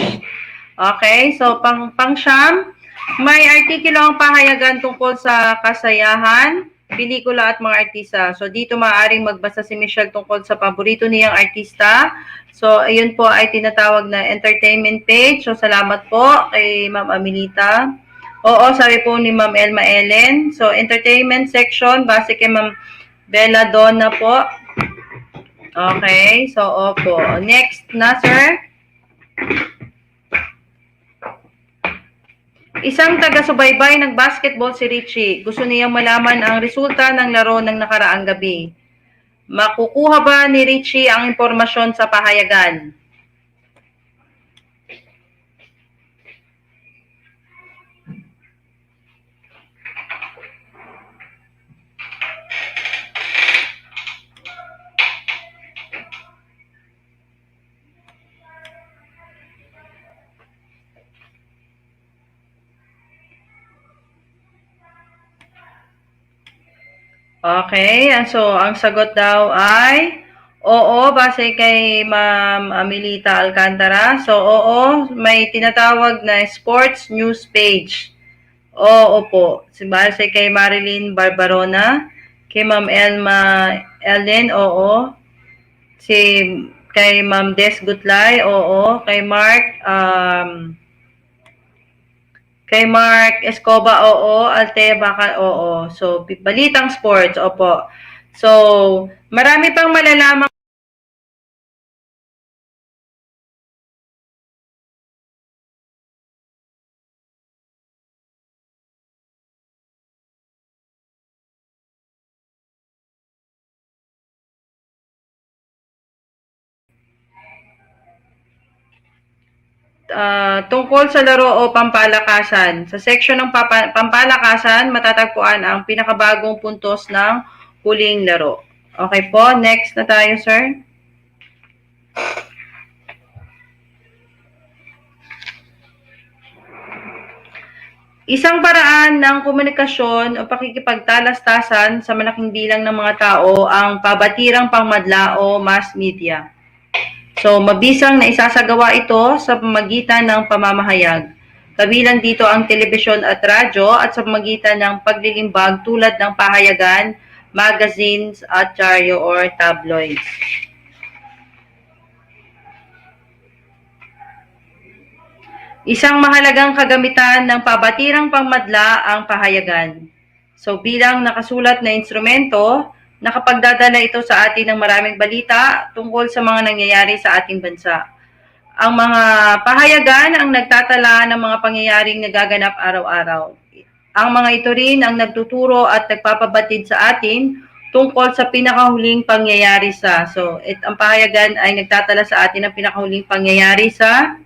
Okay, so pang-siyam, may artikulo ang pahayagan tungkol sa kasayahan, pelikula at mga artista. So, dito maaaring magbasa si Michelle tungkol sa paborito niyang artista. So, ayun po ay tinatawag na entertainment page. So, salamat po kay Ma'am Amelita. Oo, sabi po ni Ma'am Elma Ellen. So, entertainment section, base kay Ma'am Bella Donna po. Okay, so opo. Next na, sir. Isang taga-subaybay ng basketball si Richie. Gusto niyang malaman ang resulta ng laro ng nakaraang gabi. Makukuha ba ni Richie ang impormasyon sa pahayagan? Okay, so ang sagot daw ay oo, base kay Ma'am Amelita Alcantara. So, oo, may tinatawag na sports news page. Oo po. Base kay Marilyn Barbarona, kay Ma'am Elma Ellen, oo. Kay Ma'am Des Gutlay, oo. Kay Mark Escoba, oo. Altea Baka, oo. So, balitang sports, opo. So, marami pang malalaman tungkol sa laro o pampalakasan. Sa section ng pampalakasan, matatagpuan ang pinakabagong puntos ng huling laro. Okay po, next na tayo, sir. Isang paraan ng komunikasyon o pakikipagtalastasan sa malaking bilang ng mga tao ang pabatirang pangmadla o mass media. So, mabisang na isasagawa ito sa pamagitan ng pamamahayag. Kabilang dito ang telebisyon at radyo at sa pamagitan ng paglilimbag tulad ng pahayagan, magazines at dyaryo or tabloids. Isang mahalagang kagamitan ng pabatirang pangmadla ang pahayagan. So bilang nakasulat na instrumento, nakapagdadala ito sa atin ng maraming balita tungkol sa mga nangyayari sa ating bansa. Ang mga pahayagan ang nagtatala ng mga pangyayaring nagaganap araw-araw. Ang mga ito rin ang nagtuturo at nagpapabatid sa atin tungkol sa pinakahuling pangyayari sa. So, ang pahayagan ay nagtatala sa atin ng pinakahuling pangyayari sa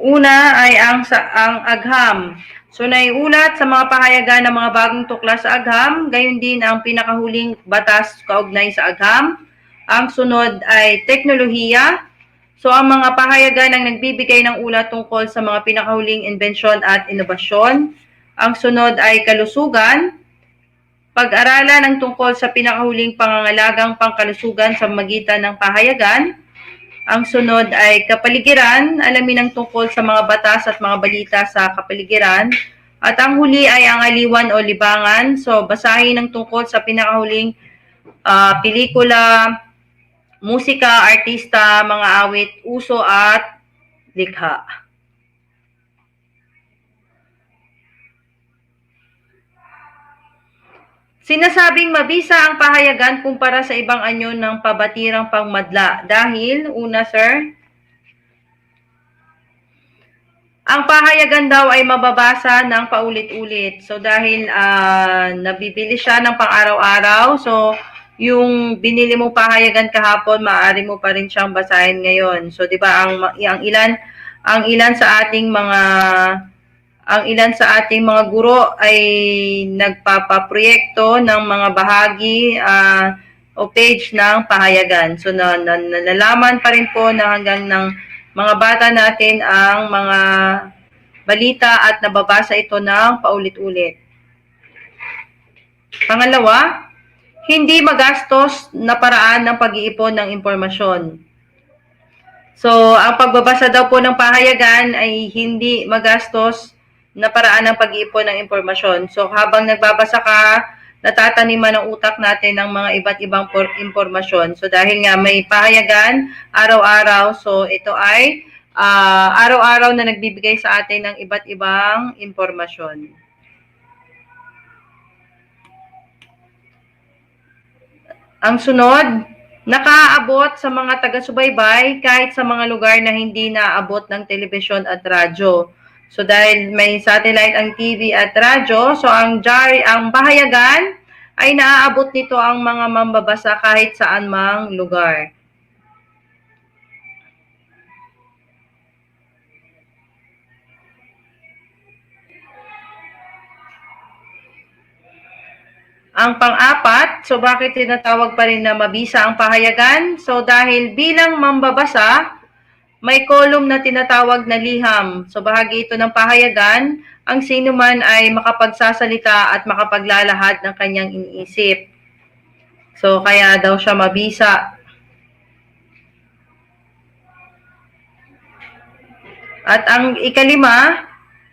una ay ang agham. So, naiulat sa mga pahayagan ng mga bagong tuklas sa agham, gayon din ang pinakahuling batas kaugnay sa agham. Ang sunod ay teknolohiya. So, ang mga pahayagan ang nagbibigay ng ulat tungkol sa mga pinakahuling imbensyon at inobasyon. Ang sunod ay kalusugan. Pag-aralan ang tungkol sa pinakahuling pangangalagang pangkalusugan sa magitan ng pahayagan. Ang sunod ay kapaligiran, alamin ang tungkol sa mga batas at mga balita sa kapaligiran. At ang huli ay ang aliwan o libangan. So, basahin ang tungkol sa pinakahuling pelikula, musika, artista, mga awit, uso at likha. Sinasabing mabisa ang pahayagan kumpara sa ibang anyo ng pabatirang pangmadla dahil, una sir, ang pahayagan daw ay mababasa ng paulit-ulit. So dahil nabibili siya ng pang-araw-araw, so yung binili mong pahayagan kahapon, maaari mo pa rin siyang basahin ngayon. So 'di ba ang ilan sa ating mga guro ay nagpapaproyekto ng mga bahagi o page ng pahayagan. So nalalaman pa rin po na hanggang ng mga bata natin ang mga balita at nababasa ito ng paulit-ulit. Pangalawa, hindi magastos na paraan ng pag-iipon ng impormasyon. So, ang pagbabasa daw po ng pahayagan ay hindi magastos na paraan ng pag-iipon ng impormasyon. So, habang nagbabasa ka, natataniman ng utak natin ng mga iba't ibang impormasyon. So, dahil nga may pahayagan, araw-araw, so ito ay araw-araw na nagbibigay sa atin ng iba't ibang impormasyon. Ang sunod, nakaabot sa mga taga-subaybay kahit sa mga lugar na hindi naabot ng telebisyon at radyo. So dahil may satellite ang TV at radyo, so ang pahayagan ay naaabot nito ang mga mambabasa kahit saan mang lugar. Ang pang-apat, so bakit tinatawag pa rin na mabisa ang pahayagan? So dahil bilang mambabasa, may column na tinatawag na liham. So bahagi ito ng pahayagan, ang sino man ay makapagsasalita at makapaglalahad ng kanyang iniisip. So kaya daw siya mabisa. At ang ikalima,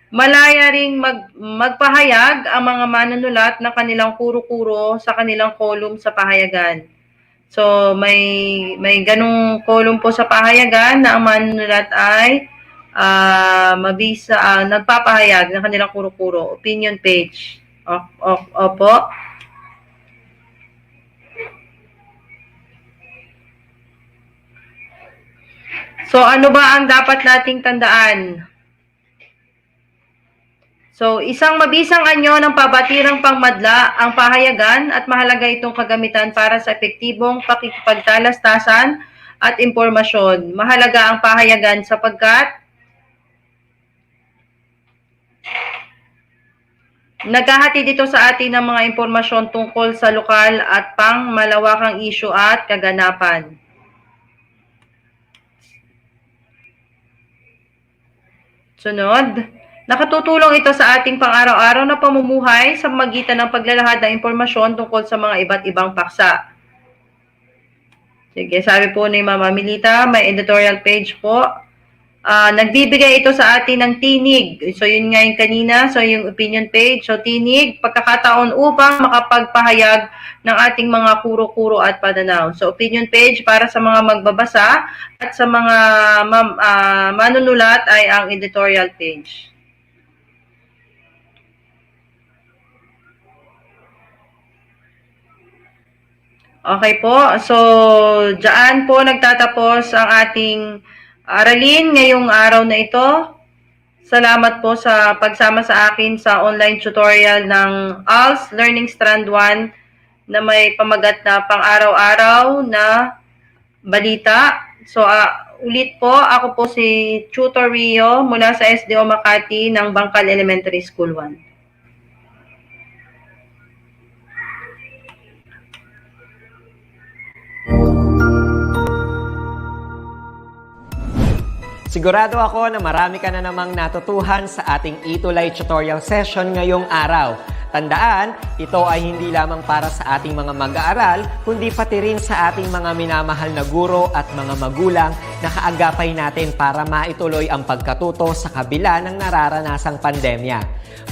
malaya ring magpahayag ang mga manunulat ng kanilang kuro-kuro sa kanilang column sa pahayagan. So, may ganung column po sa pahayagan na ang manunulat ay nagpapahayag ng kanilang kuro-kuro. Opinion page. Opo. So, ano ba ang dapat nating tandaan? So, isang mabisang anyo ng pabatirang pangmadla ang pahayagan at mahalaga itong kagamitan para sa epektibong pakikipagtalastasan at impormasyon. Mahalaga ang pahayagan sapagkat naghahatid dito sa atin ng mga impormasyon tungkol sa lokal at pang malawakang isyu at kaganapan. Sunod. Nakatutulong ito sa ating pang-araw-araw na pamumuhay sa magitan ng paglalahad ng impormasyon tungkol sa mga iba't ibang paksa. Sige, sabi po ni Mama Milita, may editorial page po. Nagbibigay ito sa atin ng tinig. So, yun nga yung kanina. So, yung opinion page. So, tinig, pagkakataon upang makapagpahayag ng ating mga kuro-kuro at pananaw. So, opinion page para sa mga magbabasa at sa mga manunulat ay ang editorial page. Okay po. So, dyan po nagtatapos ang ating aralin ngayong araw na ito. Salamat po sa pagsama sa akin sa online tutorial ng ALS Learning Strand 1 na may pamagat na pang-araw-araw na balita. So, ulit po, ako po si Tutor Rio mula sa SDO Makati ng Bangkal Elementary School 1. Sigurado ako na marami ka na namang natutuhan sa ating ETULay tutorial session ngayong araw. Tandaan, ito ay hindi lamang para sa ating mga mag-aaral, kundi pati rin sa ating mga minamahal na guro at mga magulang na kaagapay natin para maituloy ang pagkatuto sa kabila ng nararanasang pandemya.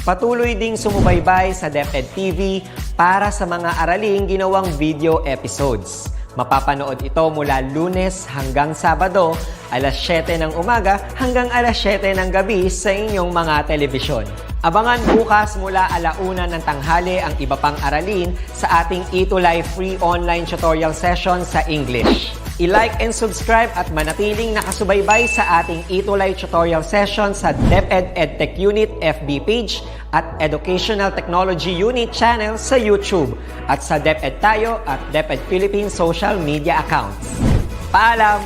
Patuloy ding sumubaybay sa DepEd TV para sa mga araling ginawang video episodes. Mapapanood ito mula Lunes hanggang Sabado, alas 7 ng umaga hanggang alas 7 ng gabi sa inyong mga telebisyon. Abangan bukas mula 1:00 ng tanghali ang iba pang aralin sa ating ETULay free online tutorial session sa English. I-like and subscribe at manatiling nakasubaybay sa ating ETULay tutorial session sa DepEd Edtech Unit FB page at Educational Technology Unit channel sa YouTube at sa DepEd Tayo at DepEd Philippines social media accounts. Paalam!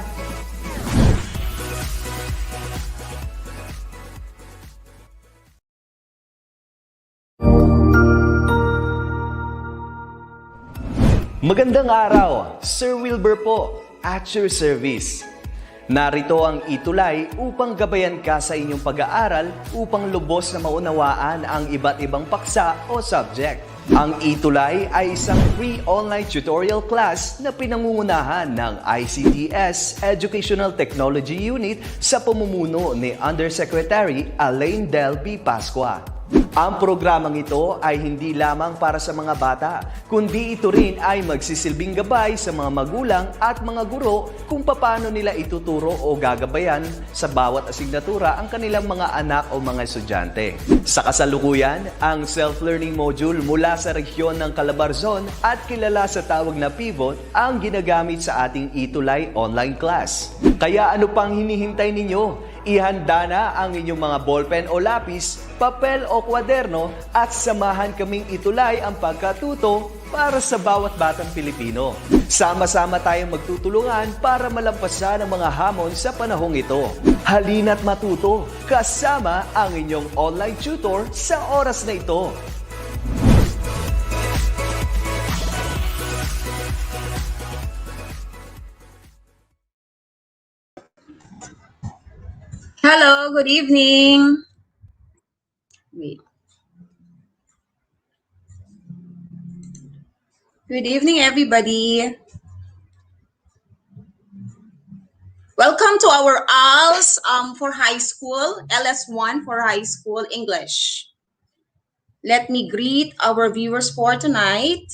Magandang araw, Sir Wilbur po, at your service. Narito ang ETULay upang gabayan ka sa inyong pag-aaral upang lubos na maunawaan ang iba't ibang paksa o subject. Ang ETULay ay isang free online tutorial class na pinangungunahan ng ICTS Educational Technology Unit sa pamumuno ni Undersecretary Elaine Del B. Pascua. Ang programang ito ay hindi lamang para sa mga bata, kundi ito rin ay magsisilbing gabay sa mga magulang at mga guro kung paano nila ituturo o gagabayan sa bawat asignatura ang kanilang mga anak o mga estudyante. Sa kasalukuyan, ang self-learning module mula sa rehiyon ng Calabarzon at kilala sa tawag na pivot ang ginagamit sa ating ETULay online class. Kaya ano pang hinihintay ninyo? Ihanda na ang inyong mga ballpen o lapis, papel o kwaderno at samahan kaming itulay ang pagkatuto para sa bawat batang Pilipino. Sama-sama tayong magtutulungan para malampasan ang mga hamon sa panahong ito. Halina't matuto kasama ang inyong online tutor sa oras na ito. Hello, good evening. Wait. Good evening, everybody. Welcome to our ALS for high school, LS1 for high school English. Let me greet our viewers for tonight.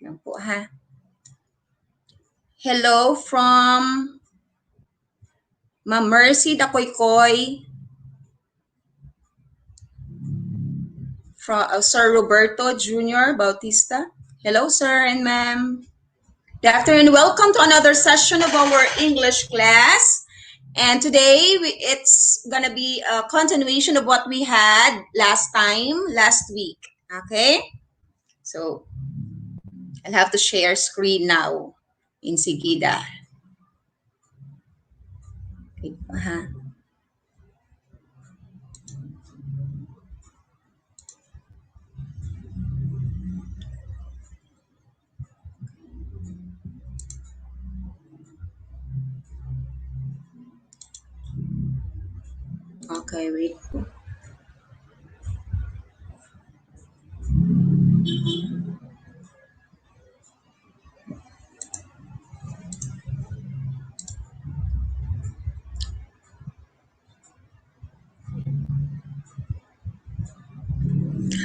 Yan po, ha? Hello from Ma'am Mercy Dakoykoy, from Sir Roberto Jr. Bautista. Hello, sir and ma'am. Good afternoon. Welcome to another session of our English class. And today, it's going to be a continuation of what we had last week. Okay? So, I'll have to share screen now in Sigida. Okay, wait.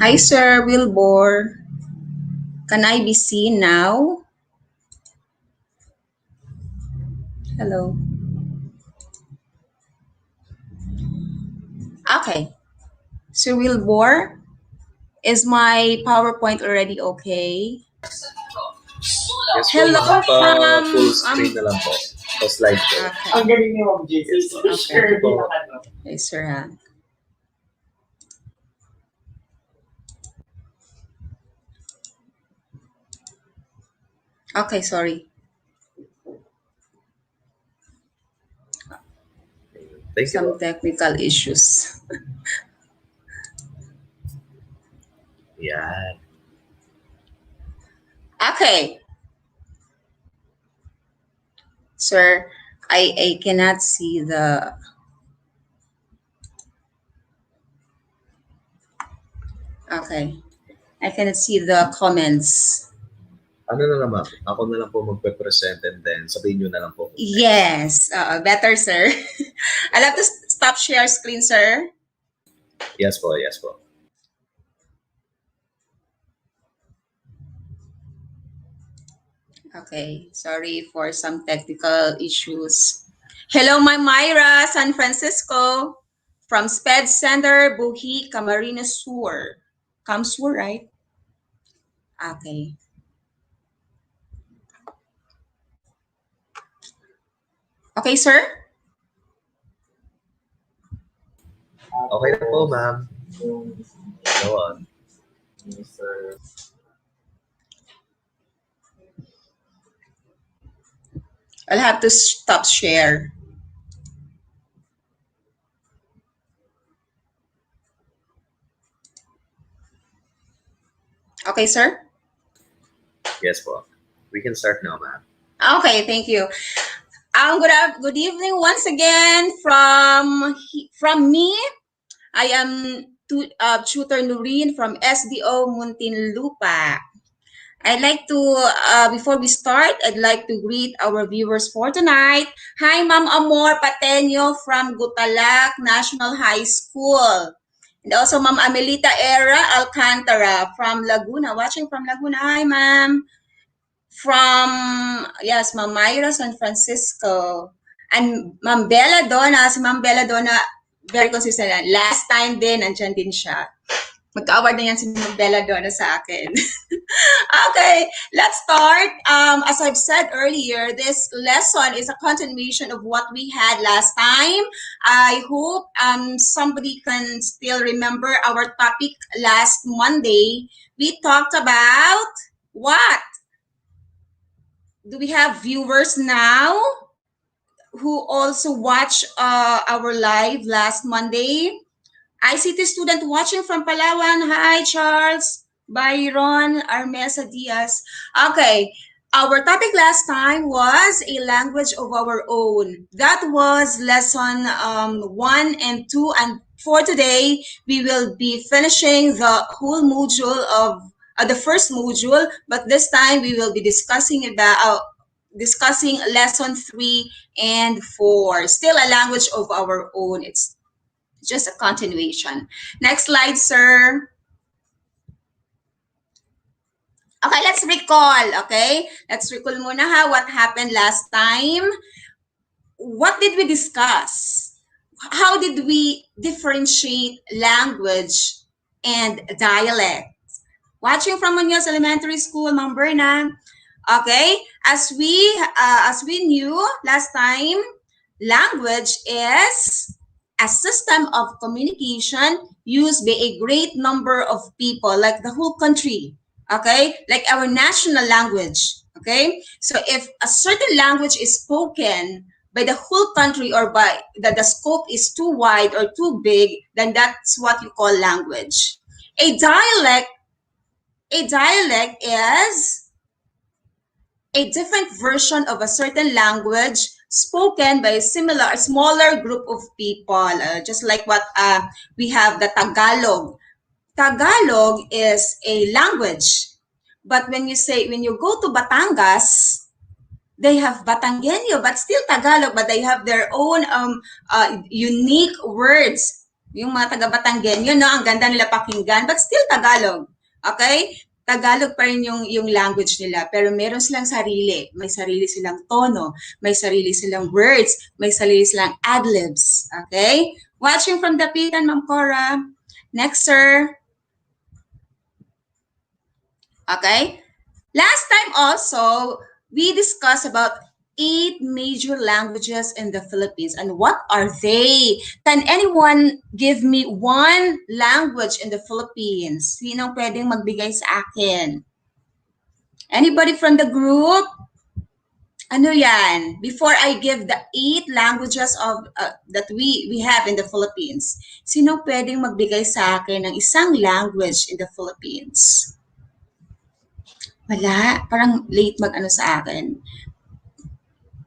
Hi, Sir Wilbur. Can I be seen now? Hello. Okay. Sir Wilbur, is my PowerPoint already okay? Yes po, Hello ma'am. from Full screen na lang po. Slideshow. Okay. Ang galing niyo, Ma'am Jesus. Share din ang ano. Okay, sir. Ha? Okay, sorry. Thank you Some po. technical issues. Yan. Okay. Sir, I cannot see the... Okay. I cannot see the comments. Ano na lang, ma'am? Ako na lang po magpe-present and then sabihin nyo na lang po. Yes. Better, sir. I'll have to stop share screen, sir. Yes po, yes po. Okay. Sorry for some technical issues. Hello, my Myra, San Francisco. From SPED Center, Buhi, Camarines Sur. Kamsur, right? Okay. Okay, sir? Okay na po, ma'am. Go on. I'll have to stop share. Okay, sir? Yes po. We can start now, ma'am. Okay, thank you. Good evening once again from me. I am Tutor Nurin from SDO Muntinlupa. I'd like to, before we start, I'd like to greet our viewers for tonight. Hi, Ma'am Amor Pateño from Gutalak National High School. And also Ma'am Amelita Era Alcantara from Laguna, watching from Laguna. Hi, Ma'am. From, yes, Ma'am Myra San Francisco. And Ma'am Bella Donna, si Ma'am Bella Donna, very consistent. Last time din, nandyan din siya. Magka-award na yan si Ma'am Bella Donna sa akin. Okay, let's start. As I've said earlier, this lesson is a continuation of what we had last time. I hope somebody can still remember our topic last Monday. We talked about what? Do we have viewers now who also watched our live last Monday? ICT student watching from Palawan. Hi, Charles, Byron, Armesa Diaz. Okay, our topic last time was a language of our own. That was lesson 1 and 2. And for today, we will be finishing the whole module of the first module. But this time, we will be discussing lesson 3 and 4. Still a language of our own. It's just a continuation. Next slide, sir. Okay, let's recall, okay? Let's recall muna ha, what happened last time. What did we discuss? How did we differentiate language and dialect? Watching from Munoz Elementary School, Ma'am Berna. Okay, as we knew last time, language is a system of communication used by a great number of people, like the whole country, okay? Like our national language, okay? So if a certain language is spoken by the whole country or by the scope is too wide or too big, then that's what you call language. A dialect is a different version of a certain language spoken by a smaller group of people, just like what we have the Tagalog. Tagalog is a language, but when you go to Batangas, they have Batangueño, but still Tagalog, but they have their own unique words Yung mga taga-Batanggenyo, no? Ang ganda nila pakinggan, but still Tagalog. Okay? Tagalog pa rin yung language nila, pero meron silang sarili. May sarili silang tono, may sarili silang words, may sarili silang adlibs. Okay? Watching from Dapitan, Ma'am Cora. Next, sir. Okay? Last time also, we discussed about 8 major languages in the Philippines. And what are they? Can anyone give me one language in the Philippines? Sinong pwedeng magbigay sa akin? Anybody from the group? Ano yan? Before I give the 8 languages of that we have in the Philippines, sinong pwedeng magbigay sa akin ng isang language in the Philippines? Wala. Parang late mag-ano sa akin.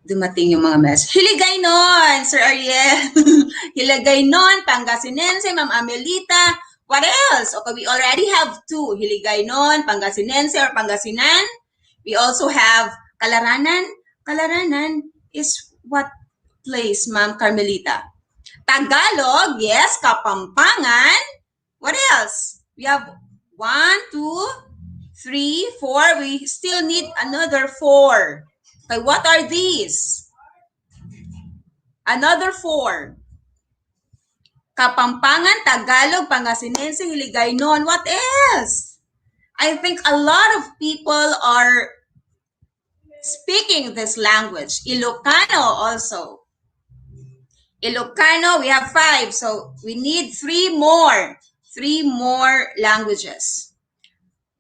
Dumating yung mga message. Hiligaynon, Sir Ariel. Hiligaynon, Pangasinense, Ma'am Amelita. What else? Okay, we already have 2. Hiligaynon, Pangasinense or Pangasinan. We also have Kalaranan. Kalaranan is what place, Ma'am Carmelita? Tagalog, yes. Kapampangan. What else? We have 1, 2, 3, 4. We still need another 4. Okay, what are these? Another 4. Kapampangan, Tagalog, Pangasinense, Hiligaynon. What else? I think a lot of people are speaking this language. Ilocano also. Ilocano, we have 5. So we need 3 more. 3 more languages.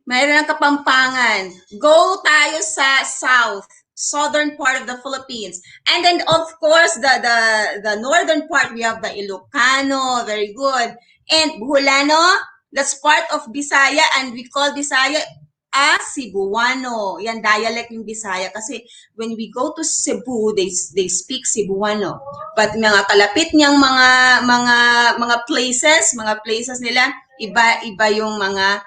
Mayroon ng Kapampangan. Go tayo sa southern part of the Philippines. And then, of course, the northern part, we have the Ilocano. Very good. And Buholano, that's part of Bisaya. And we call Bisaya Cebuano. Yan, dialect yung Bisaya. Kasi when we go to Cebu, they speak Cebuano. But mga kalapit niyang mga places nila, iba yung mga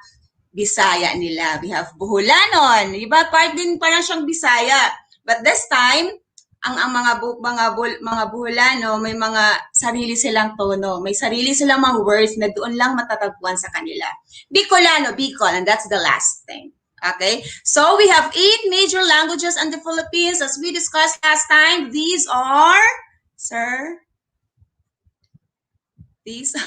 Bisaya nila. We have Buholanon. Iba part din parang siyang Bisaya. But this time, ang mga Buholano, may mga sarili silang tono. May sarili silang mga words na doon lang matatagpuan sa kanila. Bicolano, Bicol, and that's the last thing. Okay? So we have 8 major languages in the Philippines. As we discussed last time, these are, sir, these are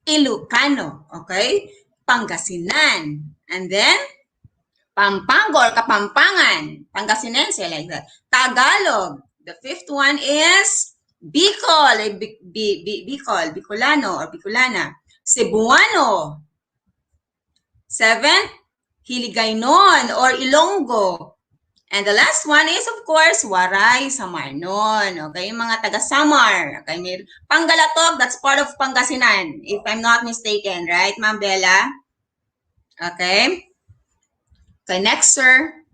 Ilocano, okay? Pangasinan, and then Pampanga or Kapampangan, Pangasinense, like that. Tagalog, the 5th one is Bicol, Bicol, Bicolano or Bicolana. Cebuano. 7th, Hiligaynon or Ilonggo. And the last one is, of course, Waray, Samarnon. Okay, yung mga taga-Samar. Okay, may Panggalatog, that's part of Pangasinan, if I'm not mistaken. Right, Ma'am Bella? Okay. Okay, next, sir.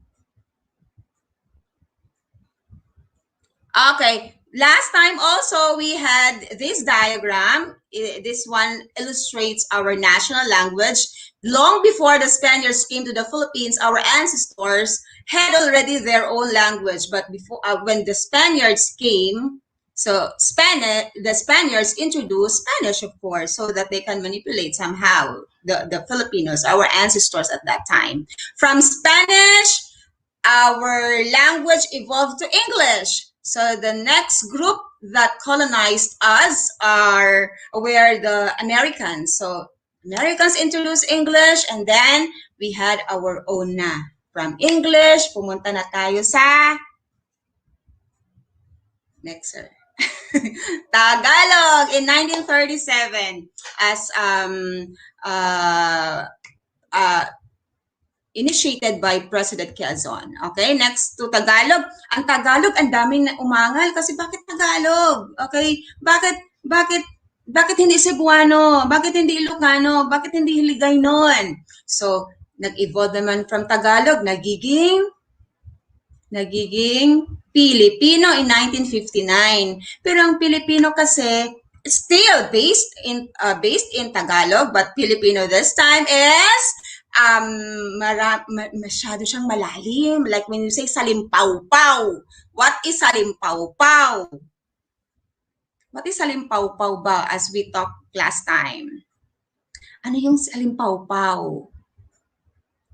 Okay, last time also we had this diagram. This one illustrates our national language. Long before the Spaniards came to the Philippines, our ancestors had already their own language. But before, when the Spaniards came, so the Spaniards introduced Spanish, of course, so that they can manipulate somehow the Filipinos, our ancestors at that time. From Spanish, our language evolved to English. So the next group that colonized us were the Americans. So Americans introduced English, and then we had our own na. From English, pumunta na tayo sa next, sir. Tagalog in 1937 as initiated by President Quezon. Okay, next to Tagalog. Ang Tagalog, ang daming umangal kasi bakit Tagalog? Okay, bakit hindi Cebuano? Bakit hindi Ilocano? Bakit hindi Hiligaynon? So, nag-evolve naman from Tagalog, nagiging Filipino in 1959. Pero ang Filipino kasi still based in Tagalog, but Filipino this time is masyado siyang malalim. Like when you say salimpawpaw. What is salimpawpaw? What is salimpawpaw ba as we talked last time? Ano yung salimpawpaw?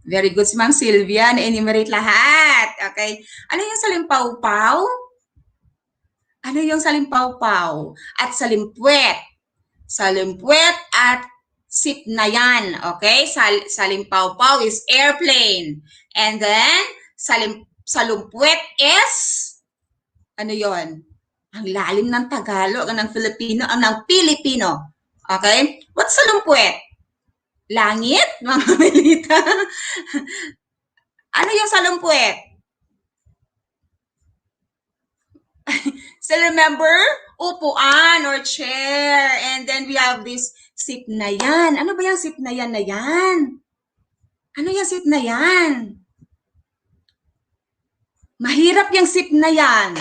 Very good si Ma'am Sylvia, na-enumerate lahat. Okay. Ano yung salimpawpaw? Ano yung salimpawpaw? At salimpwet. Salimpwet at sipnayan. Okay? Salimpawpaw is airplane. And then, salumpwet is, ano yon? Ang lalim ng Tagalog, ng Filipino, ng Pilipino. Okay? What's salumpwet? Langit, mga Melita. Ano yung salumpwet? Still remember? Upuan or chair. And then we have this sipnayan. Ano ba yung sipnayan na yan? Ano yung sipnayan? Mahirap yung sipnayan.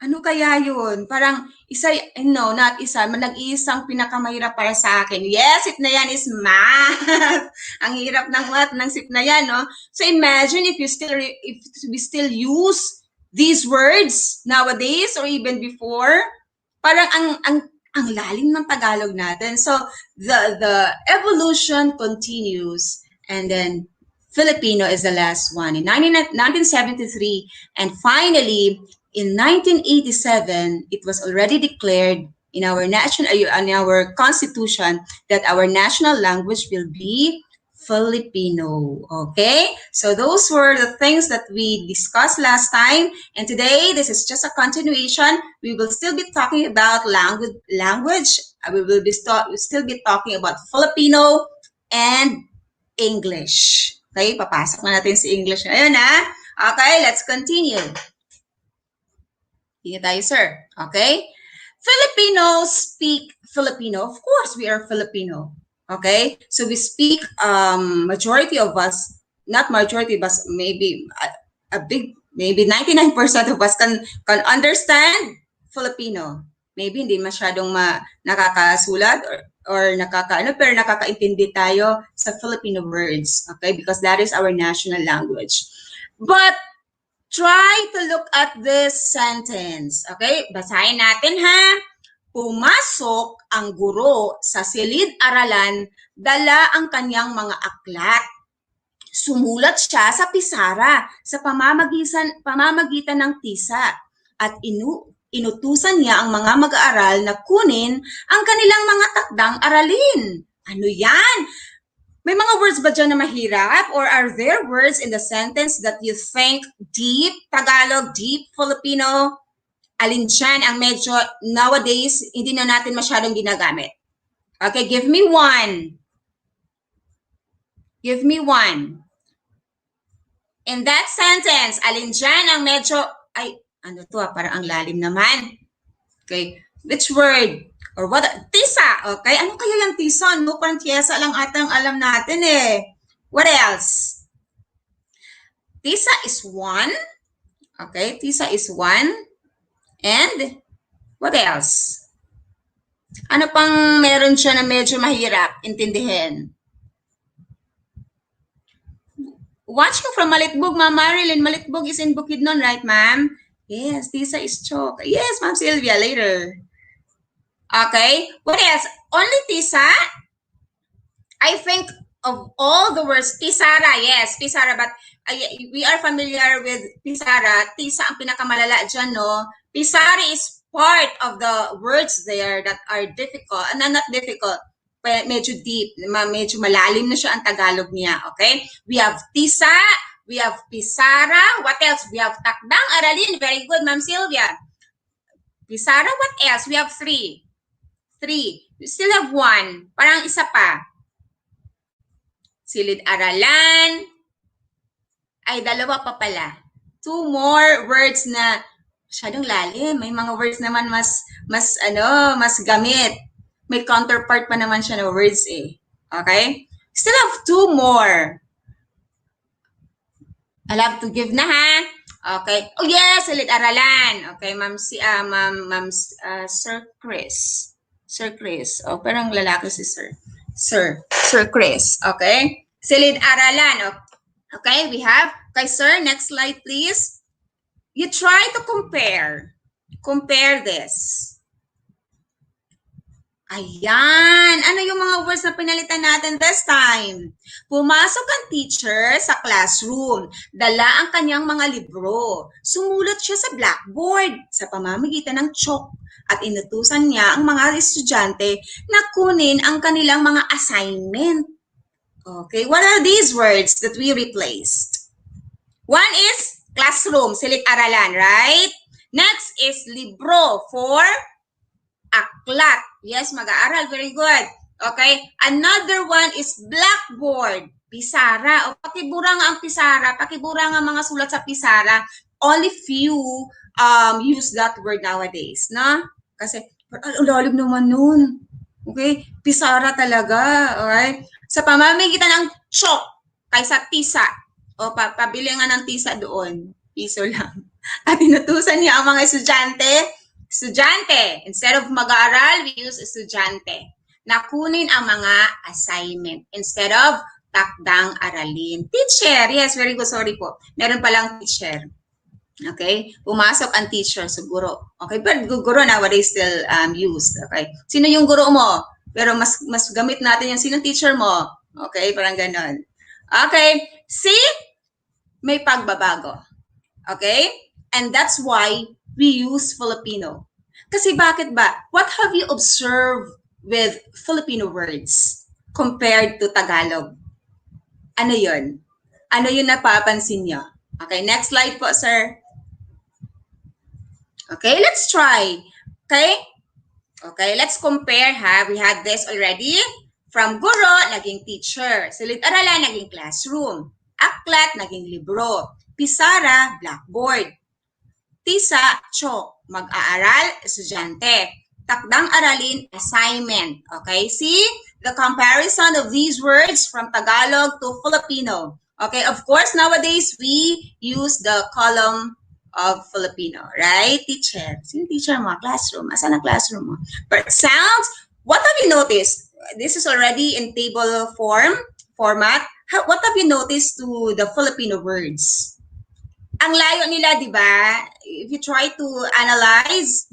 Ano kaya yun? Parang isa, no, not isa, nag-iisang pinakamahirap para sa akin. Yes, sipnayan is math. Ang hirap ng math ng sipnayan, no? So imagine if we still use these words nowadays or even before, parang ang lalim ng Tagalog natin. So the evolution continues, and then Filipino is the last one in 1973, and finally in 1987 it was already declared in our constitution that our national language will be Filipino. Okay, so those were the things that we discussed last time, and today this is just a continuation. We will still be talking about language. We will still be talking about Filipino and English. Okay, papasok na natin si English ngayon, ha? Okay, let's continue. Hindi tayo, sir. Okay? Filipinos speak Filipino. Of course, we are Filipino. Okay? So we speak, majority of us, not majority, but maybe maybe 99% of us can understand Filipino. Maybe hindi masyadong nakakasulat or pero nakakaintindi tayo sa Filipino words. Okay? Because that is our national language. But try to look at this sentence. Okay? Basahin natin, ha? Pumasok ang guro sa silid-aralan, dala ang kanyang mga aklat. Sumulat siya sa pisara sa pamamagitan ng tisa at inutusan niya ang mga mag-aaral na kunin ang kanilang mga takdang aralin. Ano yan? May mga words ba dyan na mahirap? Or are there words in the sentence that you think deep Tagalog, deep Filipino? Alin dyan ang medyo nowadays hindi na natin masyadong ginagamit? Okay, give me one. Give me one. In that sentence, alin dyan ang medyo, ano to parang ang lalim naman. Okay, which word? Or what? Tisa. Okay, ano kaya yung tisa? No, parang tiyesa lang atang alam natin eh. What else? Tisa is one. Okay, tisa is one. And what else? Ano pang meron siya na medyo mahirap intindihin? Watching from Malitbog, Ma'am Marilyn. Malitbog is in Bukidnon, right, ma'am? Yes, tisa is chalk. Yes, Ma'am Sylvia, later. Okay, what else? Only tisa? I think of all the words, pisara, yes, pisara, but we are familiar with pisara. Tisa ang pinakamalala dyan, no? Pisari is part of the words there that are difficult, not difficult, medyo deep, medyo malalim na siya ang Tagalog niya, okay? We have tisa, we have pisara, what else? We have takdang aralin, very good, Ma'am Sylvia. Pisara, what else? We have three. We still have one, parang isa pa. Silid-aralan, ay dalawa pa pala. Two more words na masyadong lalim. May mga words naman mas gamit. May counterpart pa naman siya na words eh. Okay? Still have two more. I'll have to give na, ha? Okay. Oh yes, silid-aralan. Okay, Sir Chris. Sir Chris. Oh, parang lalaki si Sir. Sir Chris. Okay? Silid-aralan. Okay, we have. Okay, sir, next slide, please. You try to compare this. Ayan. Ano yung mga words na pinalitan natin this time? Pumasok ang teacher sa classroom. Dala ang kanyang mga libro. Sumulat siya sa blackboard sa pamamagitan ng chalk at inutusan niya ang mga estudyante na kunin ang kanilang mga assignment. Okay, what are these words that we replaced? One is classroom, silid-aralan, right? Next is libro for aklat. Yes, mag-aaral. Very good. Okay? Another one is blackboard. Pisara. O, pakibura nga ang pisara. Pakibura nga mga sulat sa pisara. Only few use that word nowadays. No? Kasi, ang lalim naman nun. Okay? Pisara talaga. Okay? Sa pamamagitan ng chalk kaysa tisa. O, pabili nga ng tisa doon. Piso lang. At inutusan niya ang mga estudyante, instead of mag-aaral, we use estudyante. Na kunin ang mga assignment instead of takdang aralin. Teacher, yes, very good, sorry po. Meron palang teacher. Okay? Pumasok ang teacher sa guro. Okay? But guro nowadays still used. Okay? Sino yung guro mo? Pero mas gamit natin yung sino teacher mo. Okay? Parang ganon. Okay? See? May pagbabago. Okay? And that's why we use Filipino. Kasi bakit ba? What have you observed with Filipino words compared to Tagalog? Ano yun? Ano yun napapansin nyo? Okay, next slide po, sir. Okay, let's try. Okay? Okay, let's compare ha. We had this already. From guro, naging teacher. Silid-aralan, naging classroom. Aklat, naging libro. Pisara, blackboard. Tisa, chalk. Mag-aaral, estudyante. Takdang aralin, assignment. Okay, see the comparison of these words from Tagalog to Filipino. Okay, of course, nowadays we use the column of Filipino, right? Teacher. Sino teacher mo? Classroom. Asan ang classroom mo? But sounds, what have you noticed? This is already in table format. What have you noticed to the Filipino words? Ang layo nila, di ba? If you try to analyze,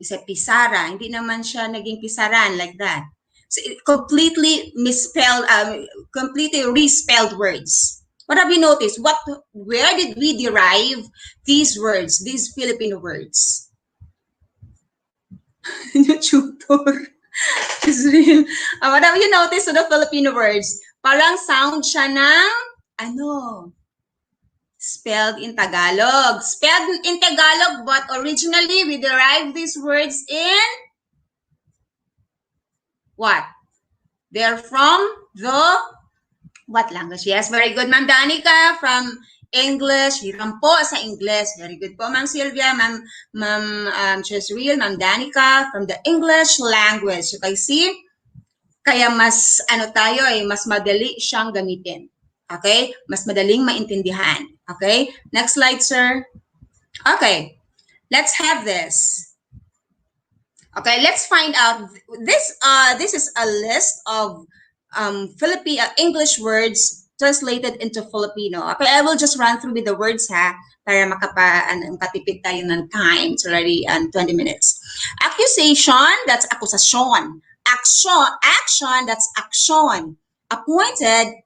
isa pisara, hindi naman siya naging pisaran like that. So it completely misspelled, completely respelled words. What have you noticed? Where did we derive these words, these Filipino words? Tutor. It's real. What have you noticed to the Filipino words? Parang sound siya ng, spelled in Tagalog. Spelled in Tagalog, but originally we derived these words in what? They're from the what language? Yes, very good, Ma'am Danica, from English. Hiram po sa English. Very good po, Ma'am Sylvia, Ma'am Chesriel, Ma'am Danica, from the English language. Okay, see? Kaya mas, mas madali siyang gamitin. Okay? Mas madaling maintindihan. Okay? Next slide, sir. Okay. Let's have this. Okay, let's find out. This is a list of English words translated into Filipino. Okay, I will just run through with the words ha, para makatipid tayo ng time. It's already 20 minutes. Accusation, that's akusasyon. Action, that's action. Appointed.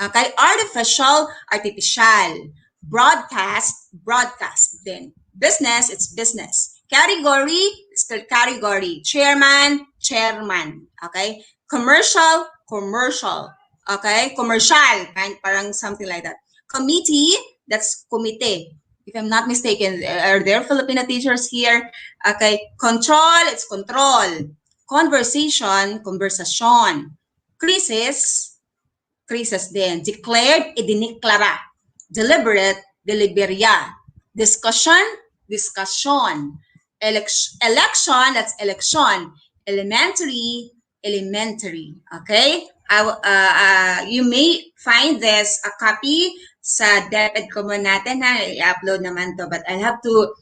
Okay, artificial. Broadcast then. Business, it's business. Category, spelled category. Chairman. Okay, commercial. Okay, commercial, parang something like that. Committee, that's committee. If I'm not mistaken, are there Filipino teachers here? Okay, control, it's control. Conversation, conversasyon. Crisis din. Declared, idiniklara. Deliberate, deliberya. Discussion. Election, that's election. Elementary. Okay? You may find this a copy sa DepEd Common natin ha. I-upload naman to, but I have to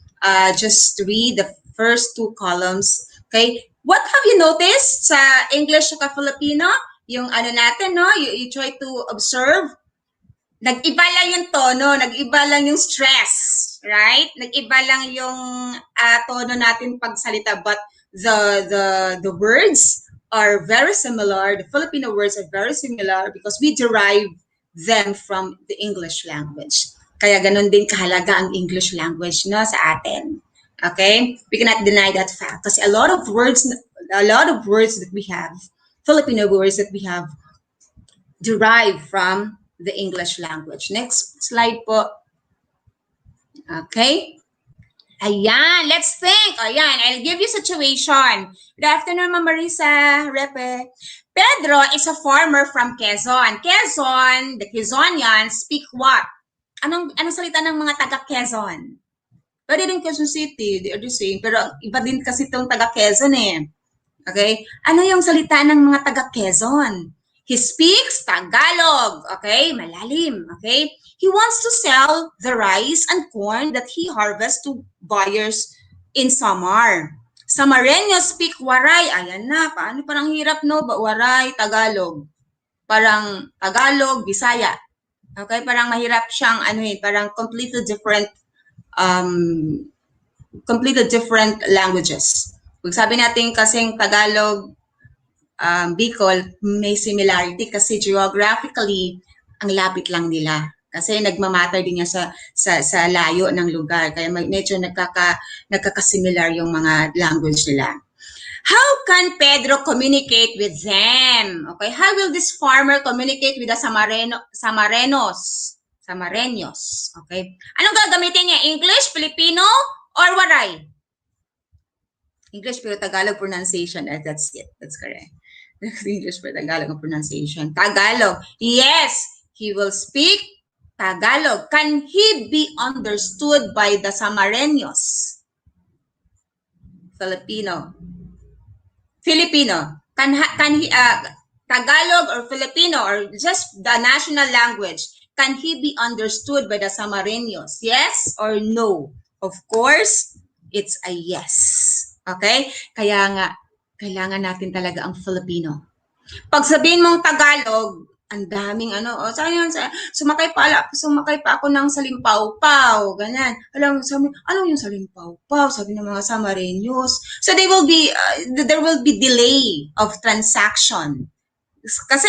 just read the first two columns. Okay? What have you noticed sa English at Filipino? Yung natin, no? You try to observe. Nag-iba lang yung tono, nag-iba lang yung stress. right? Nag-iba lang yung tono natin pagsalita, but the words are very similar. The Filipino words are very similar because we derive them from the English language. Kaya ganun din kahalaga ang English language no sa atin. Okay? We cannot deny that fact kasi a lot of words that we have, Filipino words that we have, derive from the English language. Next slide po. Okay? Ayan, let's think. Ayan, I'll give you situation. Good afternoon, Ma'am Marisa, Repe. Pedro is a farmer from Quezon. Quezon, the Quezonians speak what? Anong salita ng mga taga-Quezon? Pwede din Quezon City, they are the same. Pero iba din kasi itong taga-Quezon eh. Okay? Ano yung salita ng mga taga-Quezon? He speaks Tagalog. Okay? Malalim. Okay? He wants to sell the rice and corn that he harvests to buyers in Samar. Samareños speak Waray. Ayan na. Paano parang hirap no? Waray, Tagalog. Parang Tagalog, Bisaya. Okay? Parang mahirap siyang parang completely different languages. Kung sabi natin kasing Tagalog, Bicol, may similarity kasi geographically, ang lapit lang nila. Kasi nagmamatter din niya sa layo ng lugar. Kaya medyo nagkakasimilar yung mga language nila. How can Pedro communicate with them? Okay, how will this farmer communicate with the Samareños? Okay. Anong gagamitin niya? English, Filipino, or Waray? English pero Tagalog pronunciation. That's it. That's correct. English pero Tagalog pronunciation. Tagalog. Yes, he will speak Tagalog. Can he be understood by the Samareños? Filipino. Can he Tagalog or Filipino or just the national language? Can he be understood by the Samareños? Yes or no? Of course, it's a yes. Okay? Kaya nga, kailangan natin talaga ang Filipino. Pag sabihin mong Tagalog, ang daming sumakay pa ako ng salimpaw-paw, ganyan. Sabi, ano yung salimpaw-paw? Sabi ng mga Samareños. So there will be delay of transaction. Kasi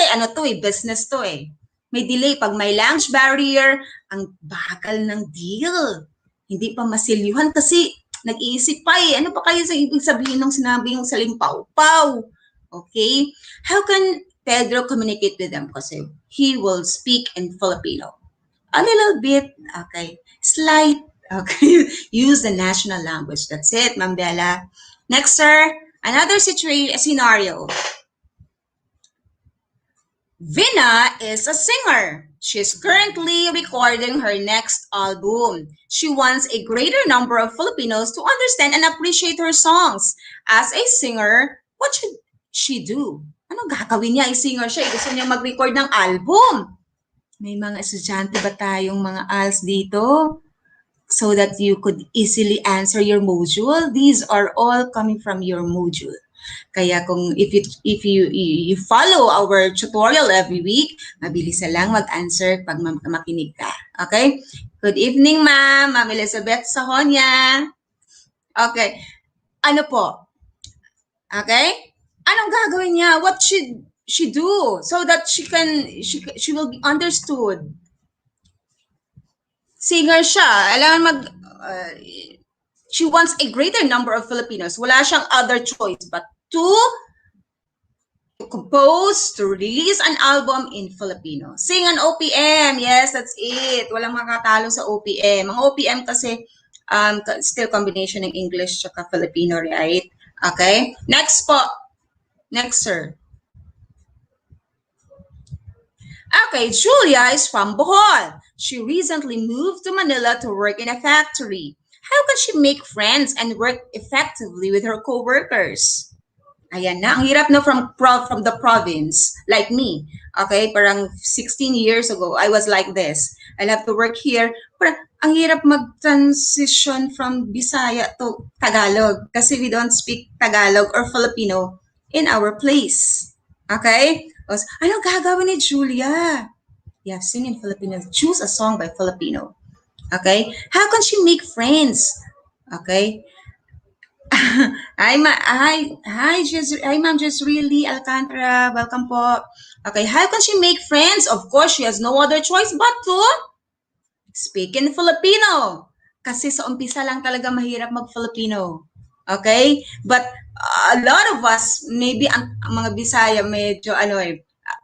business to eh. May delay. Pag may language barrier, ang bagal ng deal. Hindi pa masilyuhan kasi nag-iisip pa eh. Ano pa kayo sa ibig sabihin ng sinabing salimpaw-paw? Okay? How can Pedro communicate with them? Kasi he will speak in Filipino. A little bit. Okay. Slight. Okay. Use the national language. That's it, Ma'am Bella. Next, sir. Another scenario. Vina is a singer. She's currently recording her next album. She wants a greater number of Filipinos to understand and appreciate her songs. As a singer, what should she do? Ano gagawin niya? I-singer siya. Gusto niya mag-record ng album. May mga estudyante ba tayong mga ALS dito? So that you could easily answer your module. These are all coming from your module. Kaya kung if you follow our tutorial every week, mabilis na lang mag-answer pag makinig ka. Okay? Good evening, ma'am. Ma'am Elizabeth Sahonia. Okay. Ano po? Okay? Anong gagawin niya? What should she do so that she will be understood? Singer siya. She wants a greater number of Filipinos. Wala siyang other choice but to compose, to release an album in Filipino. Sing an OPM. Yes, that's it. Walang makatalo sa OPM. Ang OPM kasi still combination ng English at Filipino, right? Okay? Next po. Next, sir. Okay, Julia is from Bohol. She recently moved to Manila to work in a factory. How can she make friends and work effectively with her co-workers? Ayan na, ang hirap na from the province, like me. Okay, parang 16 years ago, I was like this. I'll have to work here. Parang ang hirap mag-transition from Bisaya to Tagalog kasi we don't speak Tagalog or Filipino in our place. Okay? Anong gagawin ni Julia? Yeah, sing in Filipino. Choose a song by Filipino. Okay? How can she make friends? Okay? Hi, Ma'am Jezreeli Alcantara. Welcome po. Okay, how can she make friends? Of course, she has no other choice but to speak in Filipino. Kasi sa umpisa lang talaga mahirap mag-Filipino. Okay? But a lot of us, maybe ang mga Bisaya, medyo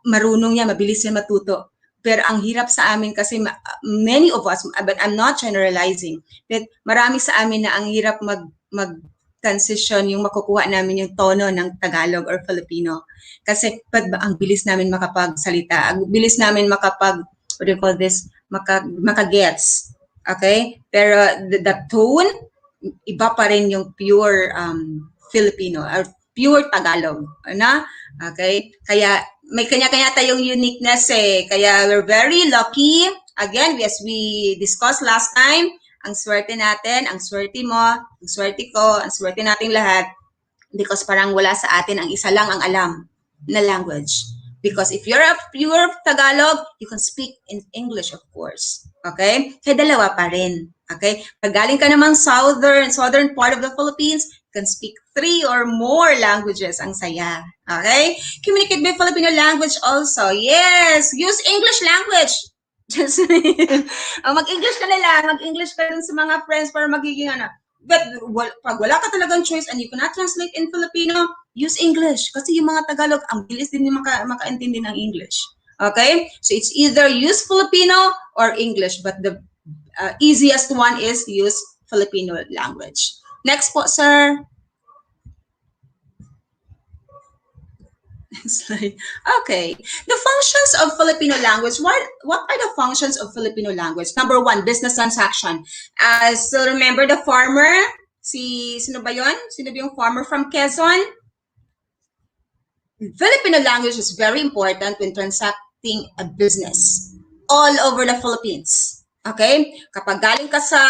marunong yan, mabilis yan matuto. Pero ang hirap sa amin kasi many of us, but I'm not generalizing, that marami sa amin na ang hirap mag-transition yung makukuha namin yung tono ng Tagalog or Filipino. Kasi ang bilis namin makapagsalita, ang bilis namin what do you call this, makagets. Okay? Pero the tone, iba pa rin yung pure Filipino or pure Tagalog. Ano? Okay? Kaya may kanya-kanya tayong uniqueness eh. Kaya we're very lucky. Again, as we discussed last time, ang swerte natin, ang swerte mo, ang swerte ko, ang swerte nating lahat because parang wala sa atin ang isa lang ang alam na language. Because if you're a pure Tagalog, you can speak in English, of course. Okay? Kaya dalawa pa rin. Okay? Pag galing ka namang southern part of the Philippines, you can speak 3 or more languages. Ang saya. Okay? Communicate with Filipino language also. Yes! Use English language. Just mag-English ka na lang. Mag-English ka dun sa mga friends para magiging But pag wala ka talagang choice and you cannot translate in Filipino, use English. Kasi yung mga Tagalog, ang bilis din yung makaintindi ng English. Okay? So it's either use Filipino or English. But the easiest one is use Filipino language. Next po, sir. Slide. Okay. The functions of Filipino language. What are the functions of Filipino language? Number 1, business transaction. Still remember the farmer? Sino ba yun? Sino ba yung farmer from Quezon? Filipino language is very important when transacting a business all over the Philippines. Okay? Kapag galing ka sa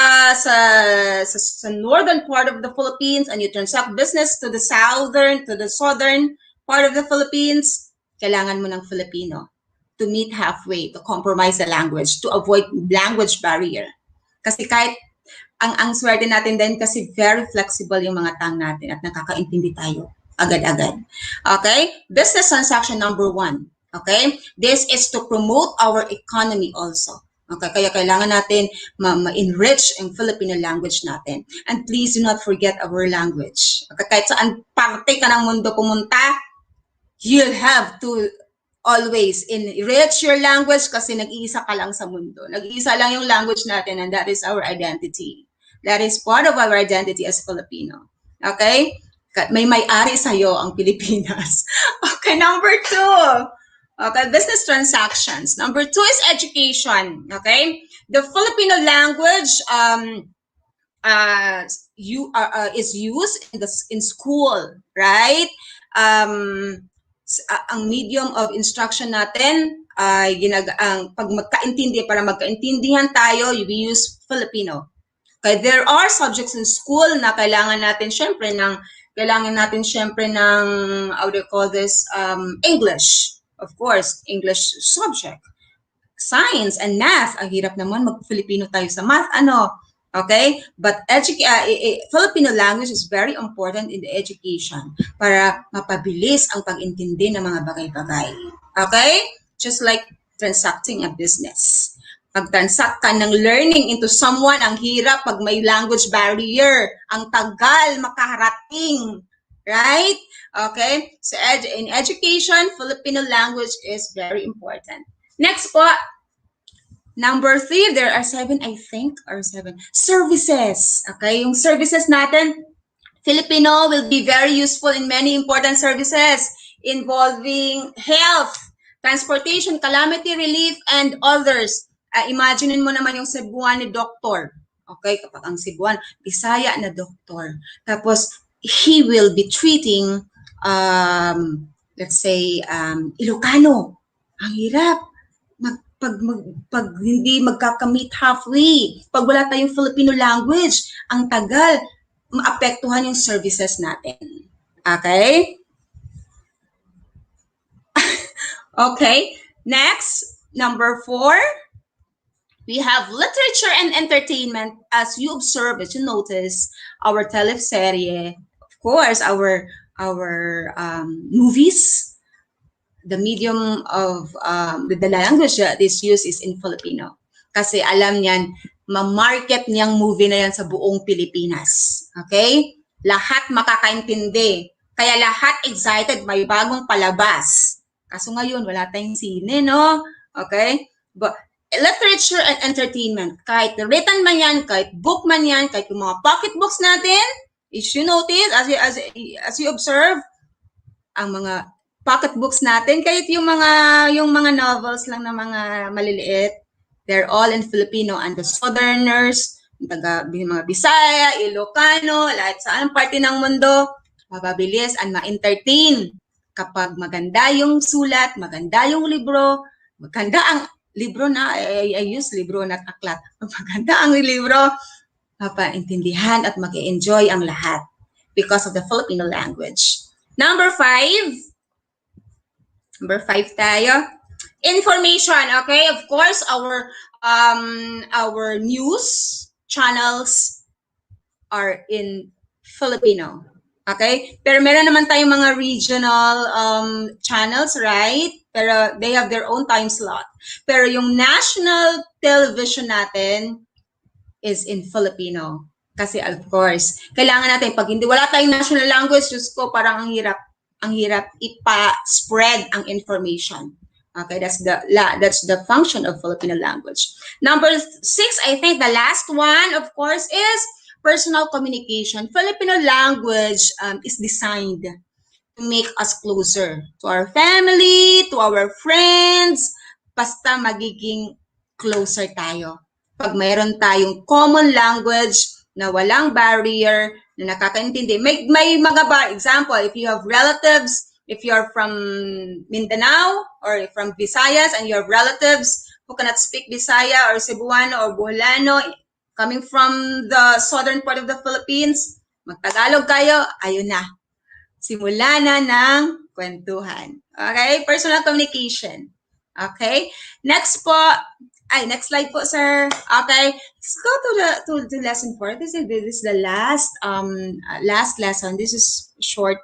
northern part of the Philippines and you transact business to the southern part of the Philippines, kailangan mo ng Filipino to meet halfway, to compromise the language, to avoid language barrier. Kasi kahit ang swerte natin din kasi very flexible yung mga tang natin at nakakaintindi tayo agad-agad. Okay? Business transaction number 1. Okay? This is to promote our economy also. Okay? Kaya kailangan natin ma-enrich ang Filipino language natin. And please do not forget our language. Okay? Kahit saan parte ka ng mundo pumunta, you'll have to always enrich your language kasi nag-iisa ka lang sa mundo. Nag-iisa lang yung language natin and that is our identity. That is part of our identity as Filipino. Okay? May may-ari sa'yo ang Pilipinas. Okay, number 2. Okay, business transactions. Number 2 is education. Okay? The Filipino language is used in school, right? Ang medium of instruction natin ay pag para magkaintindihan tayo, we use Filipino. Okay, there are subjects in school na kailangan natin syempre ng how do you call this, English. Of course, English subject. Science and math, ang hirap naman mag-Filipino tayo sa math, Okay? But Filipino language is very important in the education para mapabilis ang pag-intindi ng mga bagay-bagay. Okay? Just like transacting a business. Pag-transact ka ng learning into someone, ang hirap pag may language barrier. Ang tagal makaharating. Right? Okay? So in education, Filipino language is very important. Next po, number 3, there are 7, I think, or 7. Services. Okay, yung services natin, Filipino will be very useful in many important services involving health, transportation, calamity relief, and others. Imagine mo naman yung Cebuano doctor. Okay, kapag ang Cebuano, Bisaya na doctor. Tapos, he will be treating, let's say, Ilocano. Ang hirap. Pag hindi magkakamit halfway, pag wala tayong Filipino language, ang tagal, maapektuhan yung services natin. Okay? Okay. Next, number 4. We have literature and entertainment. As you observe, as you notice, our teleserye, of course, our movies, the medium of the language that is used is in Filipino. Kasi alam niyan, ma-market niyang movie na yan sa buong Pilipinas. Okay? Lahat makakaintindi. Kaya lahat excited, may bagong palabas. Kaso ngayon, wala tayong sine, no? Okay? But literature and entertainment, kahit written man yan, kahit book man yan, kahit yung mga pocket books natin, if you notice, as you observe, ang mga pocket books natin, kahit yung mga novels lang na mga maliliit, they're all in Filipino, and the Southerners, mga Bisaya, Ilocano, lahat sa anong parte ng mundo, mapabilis and ma-entertain. Kapag maganda yung sulat, maganda yung libro, maganda ang libro na, I use libro not aklat. Maganda ang libro, mapaintindihan at mag-enjoy ang lahat because of the Filipino language. Number 5 tayo. Information, okay? Of course, our news channels are in Filipino. Okay? Pero meron naman tayong mga regional channels, right? Pero they have their own time slot. Pero yung national television natin is in Filipino. Kasi of course, kailangan natin, pag hindi wala tayong national language, Diyos ko, parang ang hirap ipa-spread ang information. Okay, that's the function of Filipino language. Number 6, I think the last one, of course, is personal communication. Filipino language is designed to make us closer to our family, to our friends, basta magiging closer tayo. Pag mayroon tayong common language na walang barrier, na nakakaintindi. May mga example, if you have relatives, if you're from Mindanao or from Visayas and you have relatives who cannot speak Bisaya or Cebuano or Boholano, coming from the southern part of the Philippines, magtagalog kayo, ayun na. Simula na ng kwentuhan. Okay? Personal communication. Okay? Next slide po, sir. Okay. Let's go to lesson 4. This is the last lesson. This is short.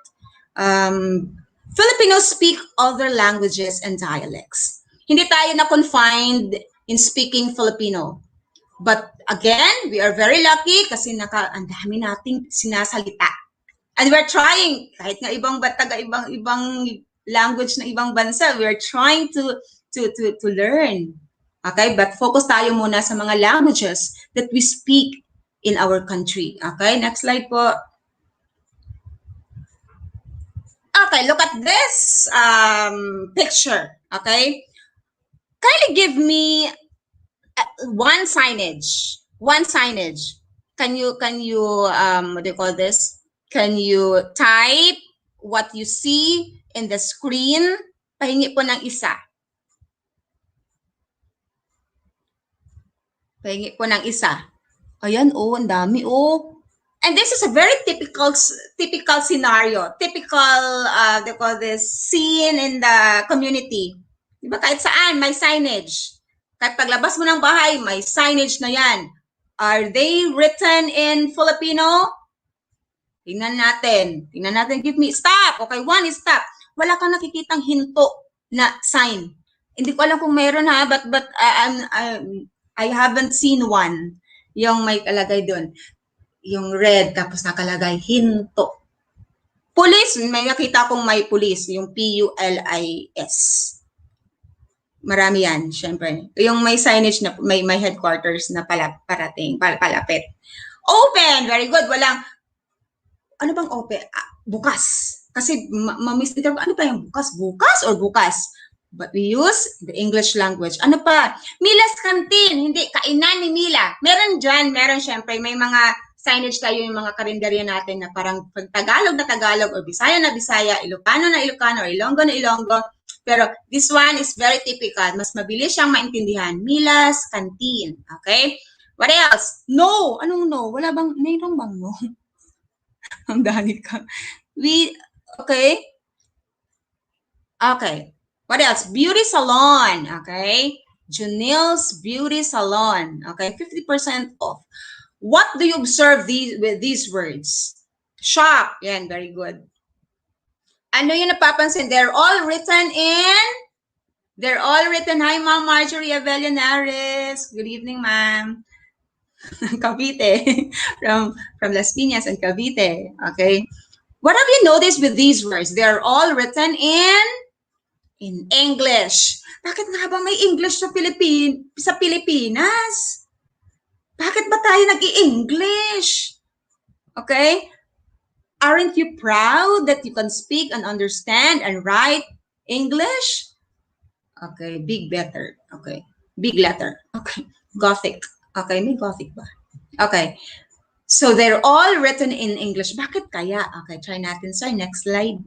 Filipinos speak other languages and dialects. Hindi tayo na confined in speaking Filipino. But again, we are very lucky kasi ang dami nating sinasalita. And we're trying, kahit nga ibang language na ibang bansa, we're trying to learn. Okay? But focus tayo muna sa mga languages that we speak in our country. Okay? Next slide po. Okay, look at this picture. Okay? Kindly give me one signage. Can you what do you call this? Can you type what you see in the screen? Pahingi po ng isa. Ayan, ang dami, And this is a very typical scenario, typical they call this scene in the community. Diba kahit saan may signage. Kahit paglabas mo ng bahay, may signage na yan. Are they written in Filipino? Tingnan natin. Give me stop. Okay, 1 is stop. Wala kang nakikitang hinto na sign. Hindi ko alam kung meron ha, but I haven't seen one. Yung may kalagay doon. Yung red, tapos nakalagay hinto. Police, may nakita kong may police. Yung PULIS. Marami yan, syempre. Yung may signage na may headquarters na palapit. Open, very good. Walang, ano bang open? Bukas. Kasi mamistikan ko, ano pa yung bukas? Bukas or bukas? But we use the English language. Ano pa? Mila's Canteen, hindi, kainan ni Mila. Meron dyan, syempre, may mga signage tayo yung mga karinderya natin na parang Tagalog na Tagalog or Bisaya na Bisaya, Ilocano na Ilocano or Ilonggo na Ilonggo. Pero this one is very typical. Mas mabilis siyang maintindihan. Mila's Canteen. Okay? What else? No. Anong no? Mayroong bang no? Ang dami ka. Okay. What else? Beauty salon. Okay? Junil's Beauty Salon. Okay, 50% off. What do you observe with these words? Shop. Yan, very good. Ano yung napapansin? They're all written, hi, Ma'am Marjorie Avellanares. Good evening, ma'am. Cavite, from Las Piñas and Cavite. Okay. What have you noticed with these words? They're all written in English. Bakit nga ba may English sa Pilipinas? Bakit ba tayo nag-i-English? Okay? Aren't you proud that you can speak and understand and write English? Okay, big letter. Okay, big letter. Okay, Gothic. Okay, may Gothic ba? Okay, so they're all written in English. Bakit kaya? Okay, try natin, sir. Next slide.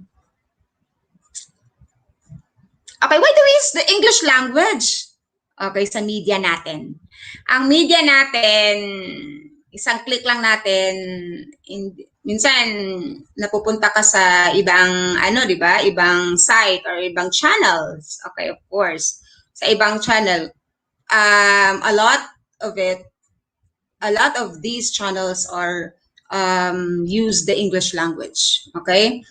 Okay, why do we use the English language? Okay, sa media natin. Ang media natin, isang click lang natin, minsan napupunta ka sa ibang di ba? Ibang site or ibang channels. Okay, of course. Sa ibang channel, a lot of these channels are use the English language. Okay?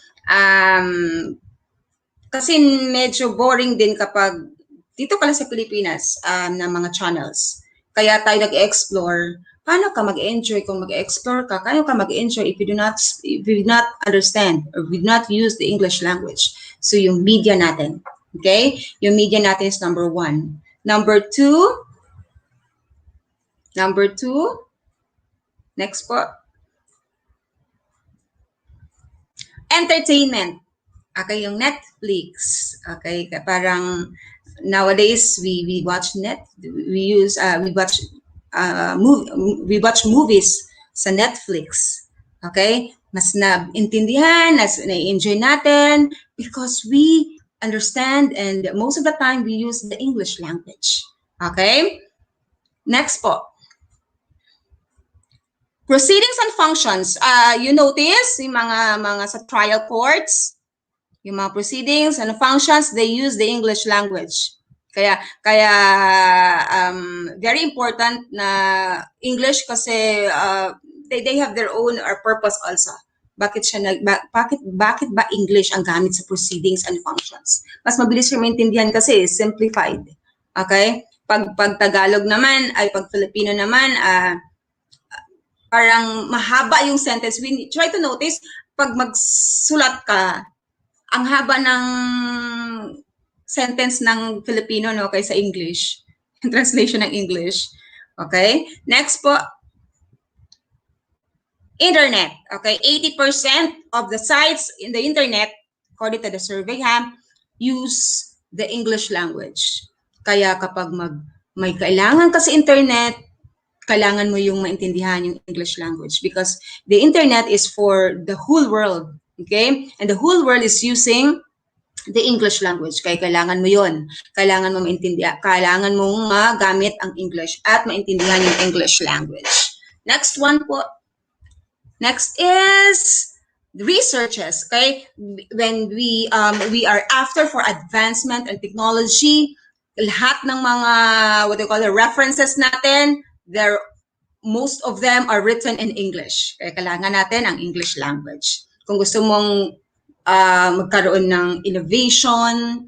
Kasi medyo boring din kapag dito ka lang sa Pilipinas na mga channels. Kaya tayo nag-explore. Paano ka mag-enjoy kung mag-explore ka? Kaya ka mag-enjoy if you do not understand or we do not use the English language. So yung media natin. Okay? Yung media natin is number 1. Number 2, next po. Entertainment. Okay, yung Netflix. Okay, parang nowadays we watch we watch movies sa Netflix. Okay? Mas naintindihan, mas na-enjoy natin because we understand and most of the time we use the English language. Okay? Next po. Proceedings and functions. You notice yung mga sa trial courts, yung mga proceedings and functions, they use the English language. Kaya very important na English kasi they have their own purpose also. Bakit ba English ang gamit sa proceedings and functions? Mas mabilis siya maintindihan kasi simplified. Okay? Pag Tagalog naman, pag Filipino naman, parang mahaba yung sentence. We try to notice, pag magsulat ka, ang haba ng sentence ng Filipino kaysa English. Translation ng English. Okay? Next po. Internet. Okay? 80% of the sites in the internet, according to the survey, use the English language. Kaya kapag may kailangan ka sa internet, kailangan mo yung maintindihan yung English language because the internet is for the whole world. Okay? And the whole world is using the English language. Kaya kailangan mo yun. Kailangan mo maintindihan. Kailangan mong magamit ang English at maintindihan yung English language. Next one po. Next is researches. Okay? When we are after for advancement and technology, lahat ng mga references natin, most of them are written in English. Kaya kailangan natin ang English language. Kung gusto mong magkaroon ng innovation,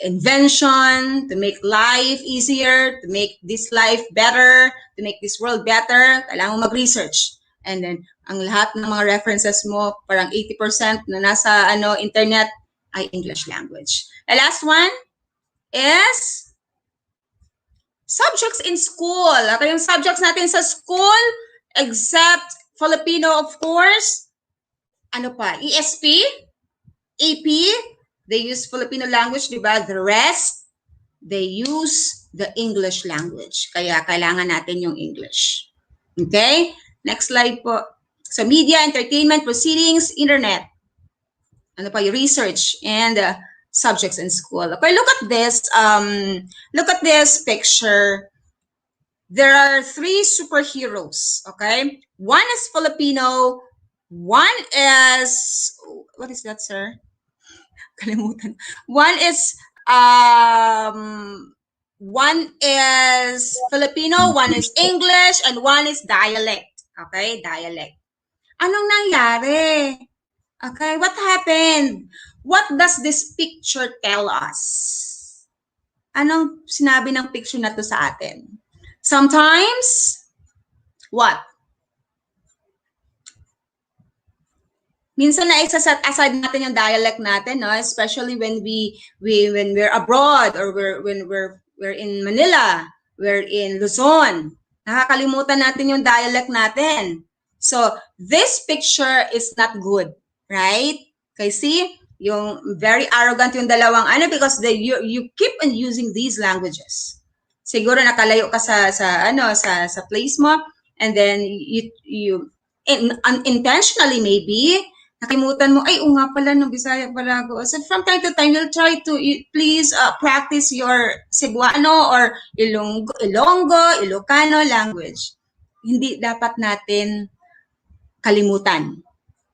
invention, to make life easier, to make this life better, to make this world better, kailangan mo mag-research. And then, ang lahat ng mga references mo, parang 80% na nasa internet, ay English language. The last one is subjects in school. Okay, yung subjects natin sa school, except Filipino, of course. Ano pa? ESP, AP, they use Filipino language, di ba? The rest, they use the English language. Kaya kailangan natin yung English. Okay? Next slide po. So, media, entertainment, proceedings, internet. Ano pa? Yung research and subjects in school. Okay, look at this. Look at this picture. There are 3 superheroes. Okay? One is Filipino. One is, what is that, sir? Kalimutan. One is One is Filipino, one is English, and one is dialect. Okay, dialect. Anong nangyari? Okay, what happened? What does this picture tell us? Anong sinabi ng picture na to sa atin? Sometimes, what? Minsan na isa-set aside natin yung dialect natin, no? Especially when when we're abroad or when we're in Manila, we're in Luzon. Nakakalimutan natin yung dialect natin. So, this picture is not good, right? Okay, see? Yung very arrogant yung dalawang because you keep on using these languages. Siguro nakalayo ka sa place mo, and then you unintentionally maybe nakalimutan mo, ay, nga pala, no, Bisaya pala ako. So, from time to time, you'll try to, please practice your Cebuano or Ilonggo, Ilocano language. Hindi dapat natin kalimutan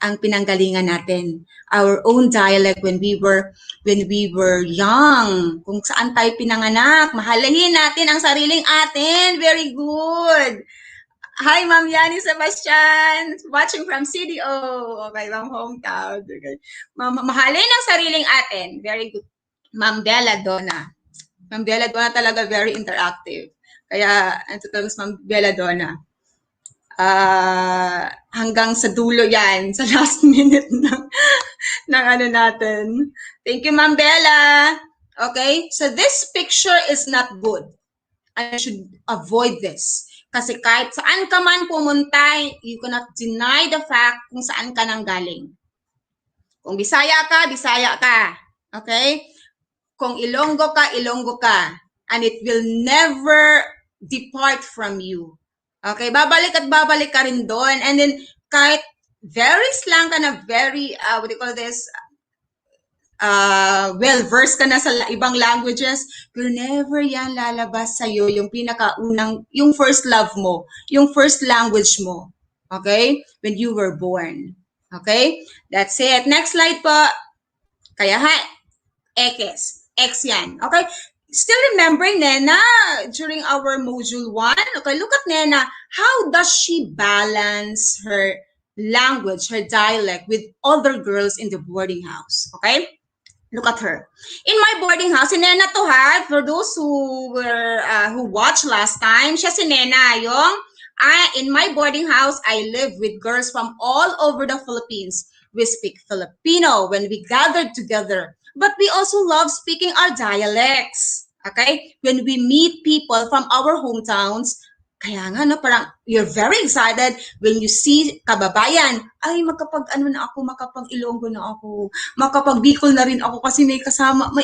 ang pinanggalingan natin. Our own dialect when we were young. Kung saan tayo pinanganak. Mahalahin natin ang sariling atin. Very good. Hi, Ma'am Yani Sebastian, watching from CDO, okay, Ma'am hometown. Okay. Mahalin ang sariling atin. Very good. Ma'am Bella Donna. Ma'am Bella Donna talaga very interactive. Kaya, ito talaga Ma'am Bella Donna. Hanggang sa dulo yan, sa last minute ng natin. Thank you, Ma'am Bella. Okay, so this picture is not good. I should avoid this. Kasi kahit saan ka man pumunta, you cannot deny the fact kung saan ka nang galing. Kung Bisaya ka, Bisaya ka. Okay? Kung Ilonggo ka, Ilonggo ka. And it will never depart from you. Okay? Babalik at babalik ka rin doon. And then, kahit very slang ka na, very, what do you call this, well-versed ka na sa ibang languages, pero never yan lalabas sa'yo yung pinakaunang, yung first love mo, yung first language mo. Okay? When you were born. Okay? That's it. Next slide po. Kaya X. X yan. Okay? Still remembering Nena during our module 1. Okay, look at Nena. How does she balance her language, her dialect with other girls in the boarding house? Okay? Look at her. In my boarding house, si Nena to ha, for those who watched last time, siya si Nena, in my boarding house, I live with girls from all over the Philippines. We speak Filipino when we gathered together, but we also love speaking our dialects. Okay? When we meet people from our hometowns, kaya nga, no, parang you're very excited when you see kababayan. Ay, makapag-Ilonggo na ako. Makapag-Bicol na rin ako kasi may kasama, may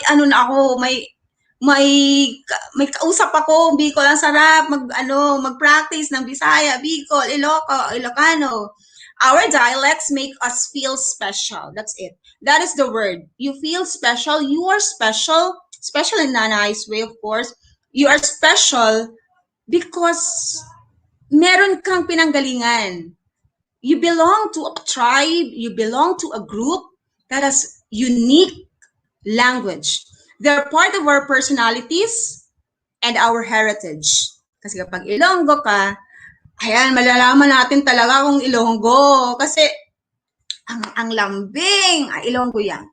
kausap ako, Bicol, ang sarap, mag-practice ng Bisaya, Bicol, Ilocano. Our dialects make us feel special. That's it. That is the word. You feel special. You are special in a nice way, of course. You are special because meron kang pinanggalingan. You belong to a tribe, you belong to a group that has unique language. They're part of our personalities and our heritage. Kasi kapag Ilonggo ka, ayan, malalaman natin talaga kung Ilonggo. Kasi ang lambing, Ilonggo yan.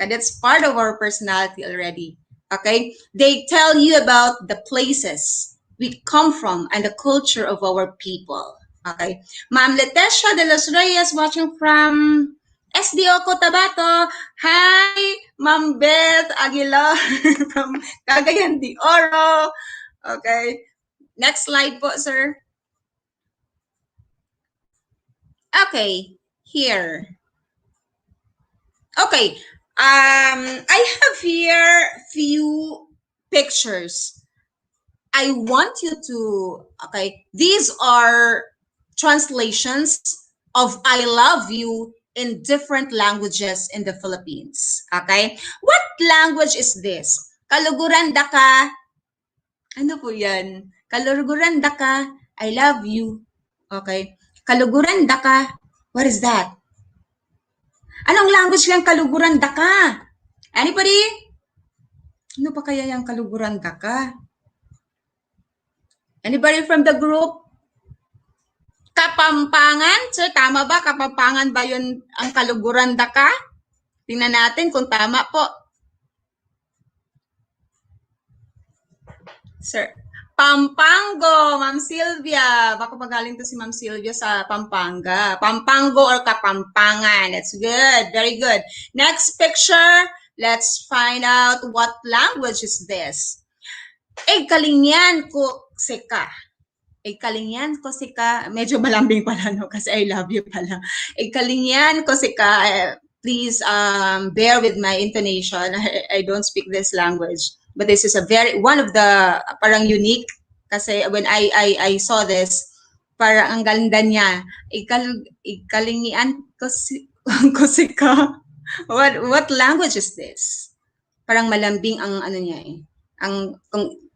That's part of our personality already. Okay? They tell you about the places we come from and the culture of our people. Okay. Ma'am Letesha de los Reyes watching from SDO Cotabato. Hi, Ma'am Beth Aguilar from Cagayan de Oro. Okay. Next slide po, sir. Okay. Here. Okay. I have here few pictures. I want you to, okay, these are translations of I love you in different languages in the Philippines. Okay? What language is this? Kaluguranda ka. Ano po yan? Kaluguranda ka. I love you. Okay? Kaluguranda ka. What is that? Anong language yung kaluguranda ka? Anybody? Ano pa kaya yung kaluguranda ka? Anybody from the group? Kapampangan? Sir, tama ba? Kapampangan ba yun ang kaluguran ka? Tingnan natin kung tama po. Sir. Pampango, Ma'am Sylvia. Baka magaling to si Ma'am Sylvia sa Pampanga. Pampango or Kapampangan. That's good. Very good. Next picture. Let's find out what language is this. Kalinyan ko sika. Kalinyan ko sika. Medyo malambing pala, no? Kasi I love you pala. Kalinyan ko sika. Please bear with my intonation. I don't speak this language. But this is one of the parang unique kasi when I saw this, parang ang ganda niya. Ikalingian ko sika. What language is this? Parang malambing ang ano niya eh.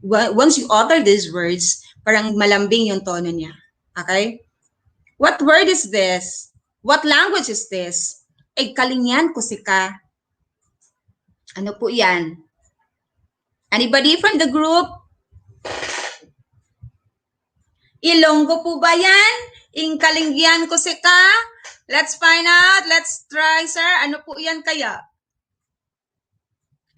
Once you utter these words, parang malambing yung tono niya. Okay? What word is this? What language is this? Kalingian ko sika. Ano po yan? Anybody from the group? Ilonggo po ba yan? Inkalinggian ko sika? Let's find out. Let's try, sir. Ano po yan kaya?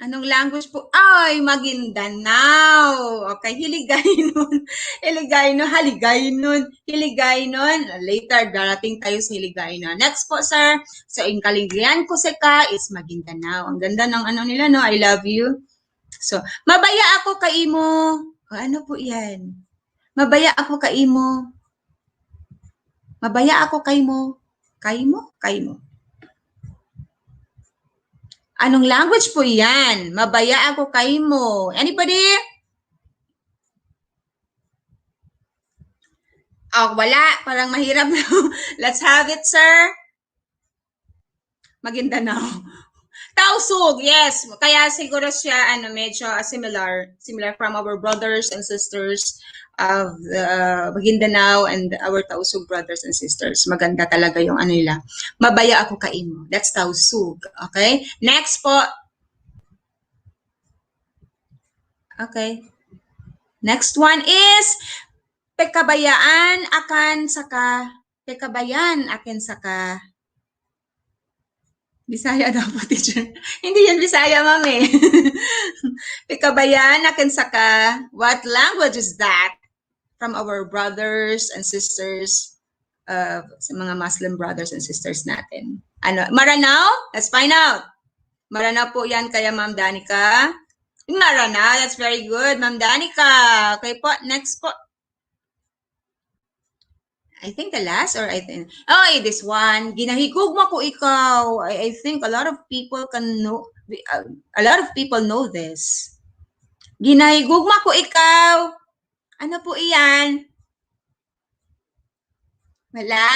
Anong language po? Ay, Maguindanao. Okay, Hiligaynon. Hiligaynon. Later, darating tayo sa Hiligaynon. Next po, sir. So, inkalinggian ko sika is Maguindanao. Ang ganda ng ano nila, no? I love you. So, mabaya ako ka imo. Ano po yan? Mabaya ako ka imo. Mabaya ako kay mo. Kay mo. Anong language po yan? Mabaya ako kay mo. Anybody? Wala. Parang mahirap. Let's have it, sir. Maguindanao. Tausug, yes. Kaya siguro siya medyo similar from our brothers and sisters of Maguindanao and our Tausug brothers and sisters. Maganda talaga yung ano nila. Mabaya ako kaimo. That's Tausug. Okay? Next po. Okay. Next one is pekabayaan akan saka. Pekabayan akin saka. Bisaya daw po, teacher. Hindi yan Bisaya, ma'am eh. Pekabayan akin saka. What language is that? From our brothers and sisters, sa mga Muslim brothers and sisters natin. Maranao? Let's find out. Maranao po yan kaya Ma'am Danica. Maranao, that's very good, Ma'am Danica. Okay po, next po. I think the last this one. Ginahigugma ko ikaw. I think a lot of people know this. Ginahigugma ko ikaw. Ano po iyan? Wala.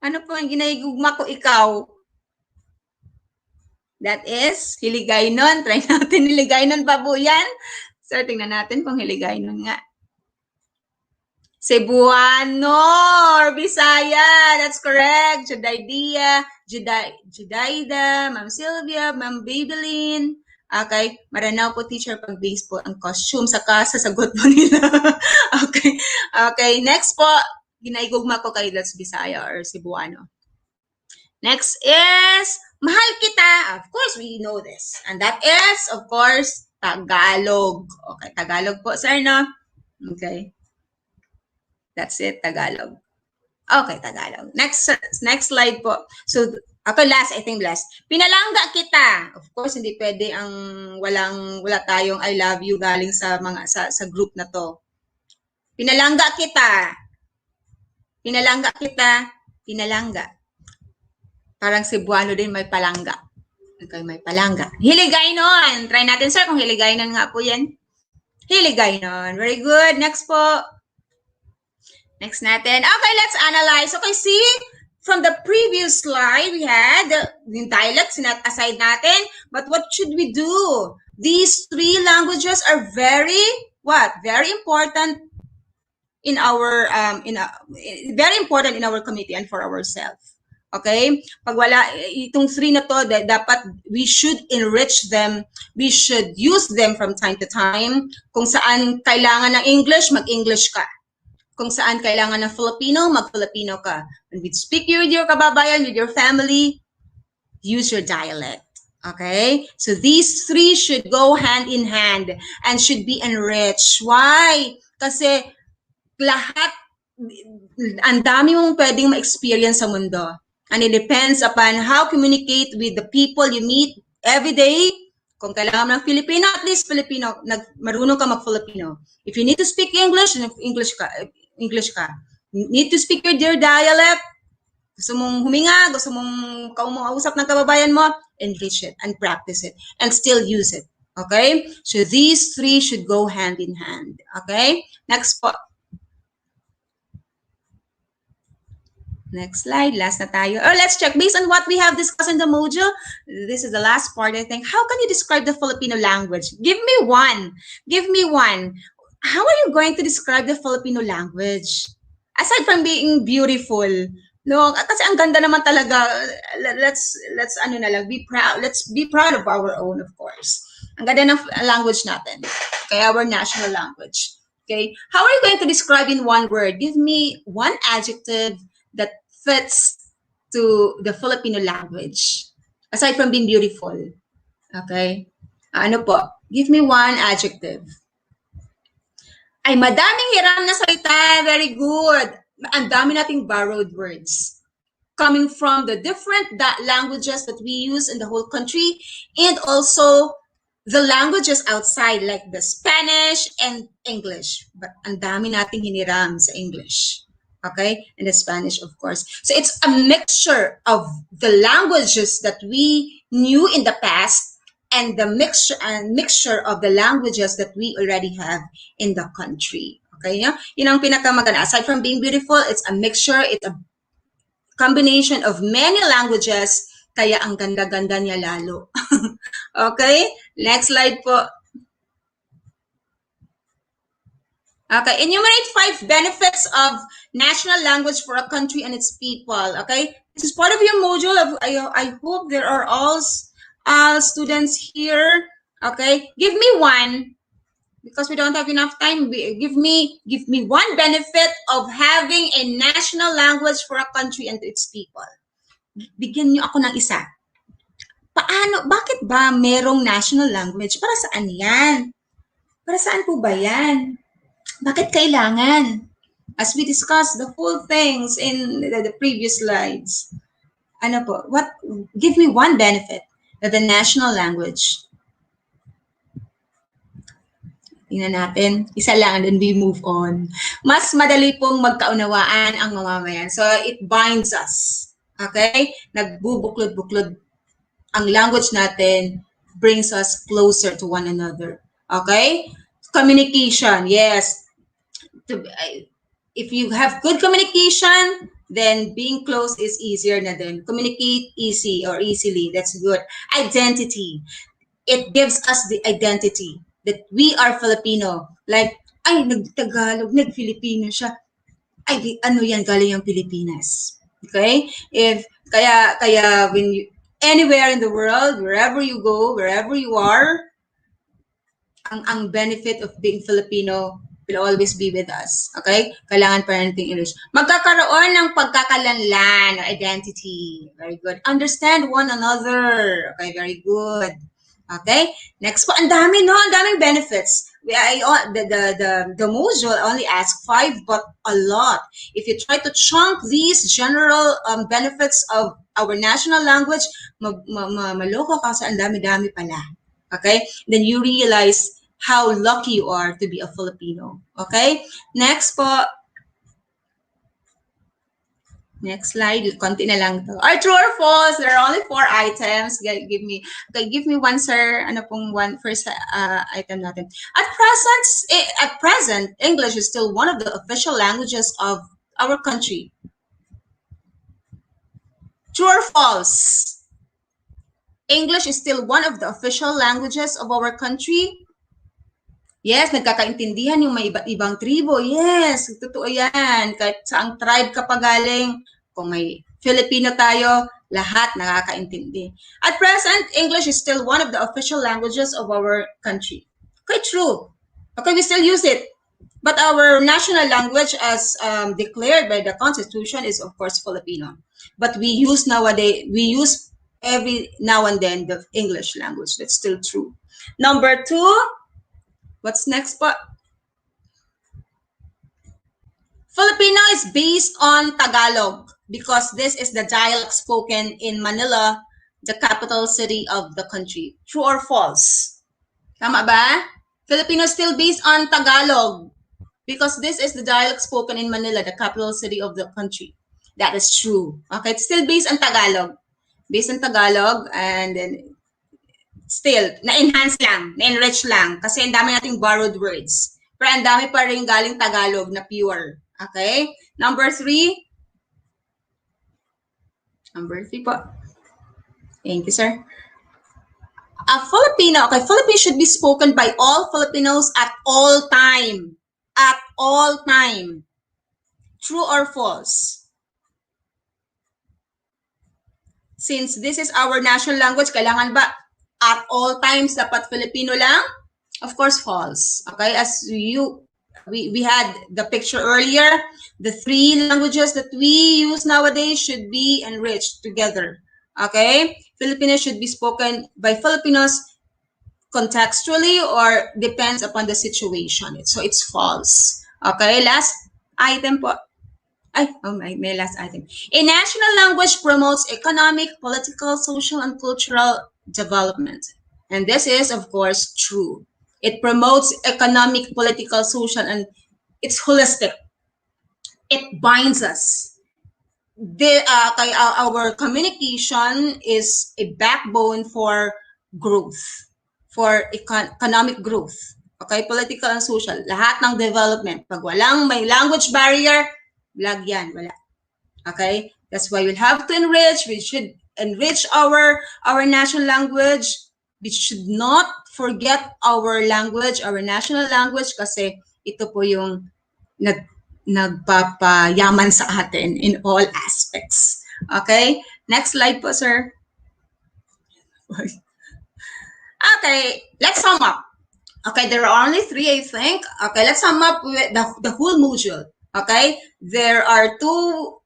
Ano po ang ginahigugma ko ikaw? That is Hiligaynon. Try natin Hiligaynon pa po yan. So, tingnan natin kung Hiligaynon nga. Cebuano or Bisaya. That's correct. Judaida, Ma'am Sylvia, Ma'am Babylin. Okay. Maranao po, teacher, pag base po ang costume sa sagot po nila. Okay. Okay. Next po, ginaigugma ko kayo. That's Bisaya or Cebuano. Next is mahal kita. Of course, we know this. And that is, of course, Tagalog. Okay. Tagalog po, sir, no? Okay. That's it, Tagalog. Okay, Tagalog. Next slide po. So, last. Pinalangga kita. Of course, hindi pwede ang wala tayong I love you galing sa group na to. Pinalangga kita. Pinalangga. Parang Cebuano din may palangga. Okay, may palangga. Hiligaynon. Try natin, sir, kung Hiligaynon nga po yan. Hiligaynon. Very good. Next po. Next natin. Okay, let's analyze. Okay, see, from the previous slide, we had yung dialect, sinat aside natin. But what should we do? These three languages are very important in our very important in our community and for ourselves. Okay? Pag wala, itong 3 na to, dapat we should enrich them. We should use them from time to time. Kung saan kailangan ng English, mag-English ka. Kung saan kailangan ng Filipino, mag-Filipino ka. When we speak with your kababayan, with your family, use your dialect. Okay? So these 3 should go hand in hand and should be enriched. Why? Kasi lahat, ang dami mong pwedeng ma-experience sa mundo. And it depends upon how communicate with the people you meet every day. Kung kailangan ng Filipino, at least Filipino, marunong ka mag-Filipino. If you need to speak English, English ka. You need to speak your dialect. Gusto mong huminga, gusto mong kausap ng kababayan mo, enrich it and practice it and still use it. Okay? So these 3 should go hand in hand. Okay? Next po. Next slide, last na tayo. Or let's check, based on what we have discussed in the module, this is the last part, I think. How can you describe the Filipino language? Give me one. Give me one. How are you going to describe the Filipino language? Aside from being beautiful, no, kasi ang ganda naman talaga. Let's ano na lang, be proud. Let's be proud of our own, of course. Ang ganda ng language natin. Okay, our national language. Okay, how are you going to describe in one word? Give me one adjective that fits to the Filipino language, aside from being beautiful. Okay? Ano po? Give me one adjective. Ay, madaming hiram na salita. Very good. Ang dami nating borrowed words coming from the different languages that we use in the whole country, and also the languages outside, like the Spanish and English. But ang dami nating hiniram sa English. Okay, and the Spanish, of course. So it's a mixture of the languages that we knew in the past and the mixture of the languages that we already have in the country. Okay, yun ang pinakamaganda. Aside from being beautiful, it's a mixture, it's a combination of many languages, kaya ang ganda-ganda niya lalo. Okay, next slide po. Okay, enumerate 5 benefits of national language for a country and its people. Okay, this is part of your module. I hope there are all students here. Okay, give me one, because we don't have enough time. Give me one benefit of having a national language for a country and its people. Bigyan niyo ako ng isa. Paano? Bakit ba merong national language? Para saan yan? Para saan po ba yan? Bakit kailangan? As we discussed the full things in the previous slides. Ano po? Give me one benefit of the national language. Tingnan natin. Isa lang, and then we move on. Mas madali pong magkaunawaan ang mamamayan. So, it binds us. Okay? Nagbubuklod-buklod. Ang language natin brings us closer to one another. Okay? Communication, yes. If you have good communication, then being close is easier na din. Communicate easily. That's good. Identity. It gives us the identity that we are Filipino. Like, ay, nag-Tagalog, nag-Filipino siya. Ay, ano yan, galing yung Pilipinas. Okay? Kaya when you, anywhere in the world, wherever you go, wherever you are, ang benefit of being Filipino will always be with us. Okay? Kailangan pa natin English. Magkakaroon ng pagkakalanlan, identity. Very good. Understand one another. Okay, very good. Okay? Next po, ang dami, no? Ang daming benefits. The module only asks 5, but a lot. If you try to chunk these general benefits of our national language, maloko ka sa ang dami-dami pala. Okay? Then you realize how lucky you are to be a Filipino. Okay? Next po. Next slide. Konti na lang to. Or true or false? There are only 4 items. Give me one, sir. Ano pong first item natin? At present, English is still one of the official languages of our country. True or false? English is still one of the official languages of our country. Yes, nagkakaintindihan yung may iba't ibang tribo. Yes, totoo yan. Kahit saang tribe ka pa galing, kung may Filipino tayo, lahat nakakaintindi. At present, English is still one of the official languages of our country. Quite true. Okay, we still use it. But our national language as declared by the Constitution is of course Filipino. But we use every now and then the English language. That's still true. Number 2, what's next po? Filipino is based on Tagalog because this is the dialect spoken in Manila, the capital city of the country. True or false? Tama ba? Filipino is still based on Tagalog because this is the dialect spoken in Manila, the capital city of the country. That is true. Okay, it's still based on Tagalog. Based on Tagalog, and then still, na-enhance lang, na-enrich lang kasi ang dami nating borrowed words. Pero ang dami pa rin galing Tagalog na pure. Okay? Number 3. Number 3 po. Thank you, sir. Filipino. Okay, Filipino should be spoken by all Filipinos at all time. At all time. True or false? Since this is our national language, kailangan ba at all times dapat Filipino lang? Of course, false. Okay, as we had the picture earlier, the 3 languages that we use nowadays should be enriched together. Okay, Filipino should be spoken by Filipinos contextually or depends upon the situation. So it's false. Okay, last item po. My last item. A national language promotes economic, political, social, and cultural development. And this is, of course, true. It promotes economic, political, social, and it's holistic. It binds us. Our communication is a backbone for growth, for economic growth. Okay, political and social. Lahat ng development. Pag walang may language barrier, lag yan, wala. Okay? That's why we'll have to enrich. We should enrich our national language. We should not forget our language, our national language, kasi ito po yung nagpapayaman sa atin in all aspects. Okay? Next slide po, sir. Okay, let's sum up. Okay, there are only 3, I think. Okay, let's sum up with the whole module. Okay, there are two.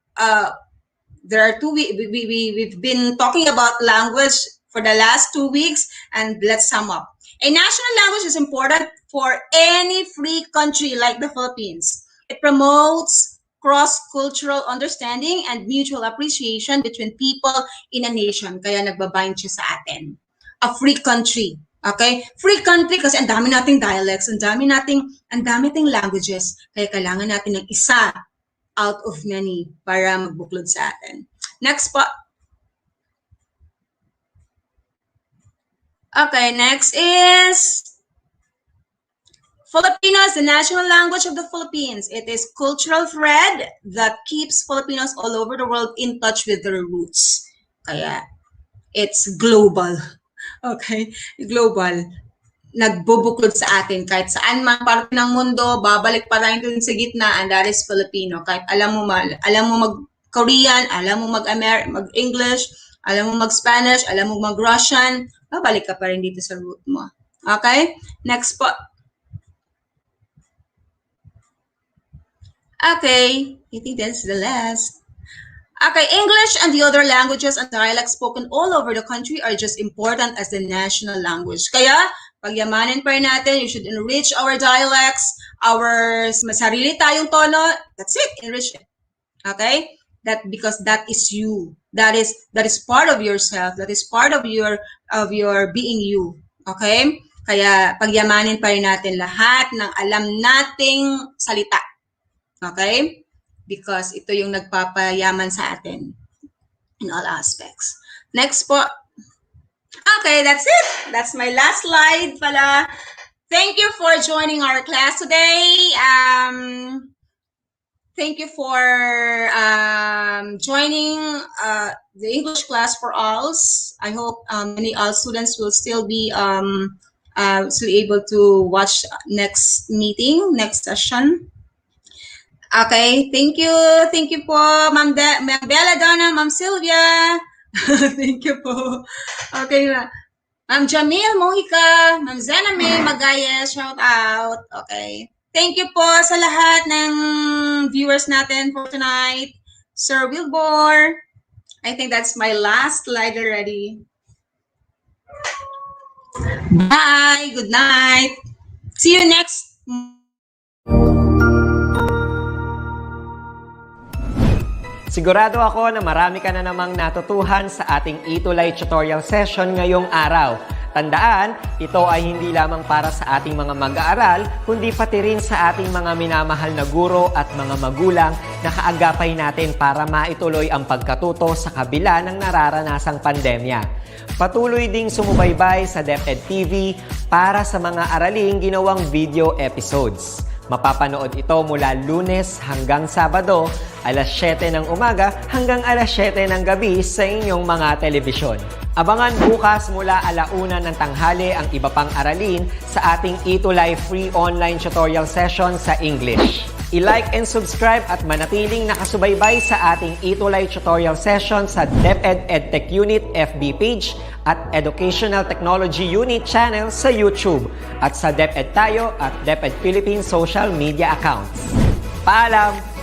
We've been talking about language for the last 2 weeks, and let's sum up. A national language is important for any free country like the Philippines. It promotes cross-cultural understanding and mutual appreciation between people in a nation. Kaya nagbabind siya sa atin. A free country. Okay? Free country kasi ang dami nating dialects, ang dami nating languages. Kaya kailangan natin ng isa out of many para magbuklod sa atin. Next po. Okay, next is Filipino is the national language of the Philippines. It is cultural thread that keeps Filipinos all over the world in touch with their roots. Kaya it's global. Okay, global. Nagbubuklod sa atin kahit saan man parte ng mundo, babalik pa rin dun sa gitna, and that is Filipino. Kahit alam mo mag-Korean, alam mo mag-English, alam mo mag-Spanish, alam mo mag-Russian, babalik ka pa rin dito sa root mo. Okay? Next po. Okay, I think that's the last. Okay, English and the other languages and dialects spoken all over the country are just important as the national language. Kaya, pagyamanin pa rin natin, you should enrich our dialects, our sarili tayong tono. That's it, enrich it. Okay? Because that is you. That is part of yourself. That is part of your being you. Okay? Kaya, pagyamanin pa rin natin lahat ng alam nating salita. Okay? Because ito yung nagpapayaman sa atin in all aspects. Next po. Okay, that's it. That's my last slide pala. Thank you for joining our class today. Thank you for joining the English class for ALS. I hope many ALS students will still be able to watch next meeting, next session. Okay, thank you. Thank you po, Ma'am Bella Donna, Ma'am Sylvia. Thank you po. Okay, Ma'am Jamil Mojica, Ma'am Zena May Magayes, shout out. Okay. Thank you po sa lahat ng viewers natin for tonight. Sir Wilbur, I think that's my last slide already. Bye. Good night. See you next. Sigurado ako na marami ka na namang natutuhan sa ating ETULay tutorial session ngayong araw. Tandaan, ito ay hindi lamang para sa ating mga mag-aaral, kundi pati rin sa ating mga minamahal na guro at mga magulang na kaagapay natin para maituloy ang pagkatuto sa kabila ng nararanasang pandemya. Patuloy ding sumubaybay sa DepEd TV para sa mga araling ginawang video episodes. Mapapanood ito mula Lunes hanggang Sabado, alas 7 ng umaga hanggang alas 7 ng gabi sa inyong mga telebisyon. Abangan bukas mula 1:00 ng tanghali ang iba pang aralin sa ating ETULay free online tutorial session sa English. I-like and subscribe at manatiling nakasubaybay sa ating ETULay tutorial session sa DepEd Edtech Unit FB page at Educational Technology Unit channel sa YouTube at sa DepEd Tayo at DepEd Philippines social media accounts. Paalam!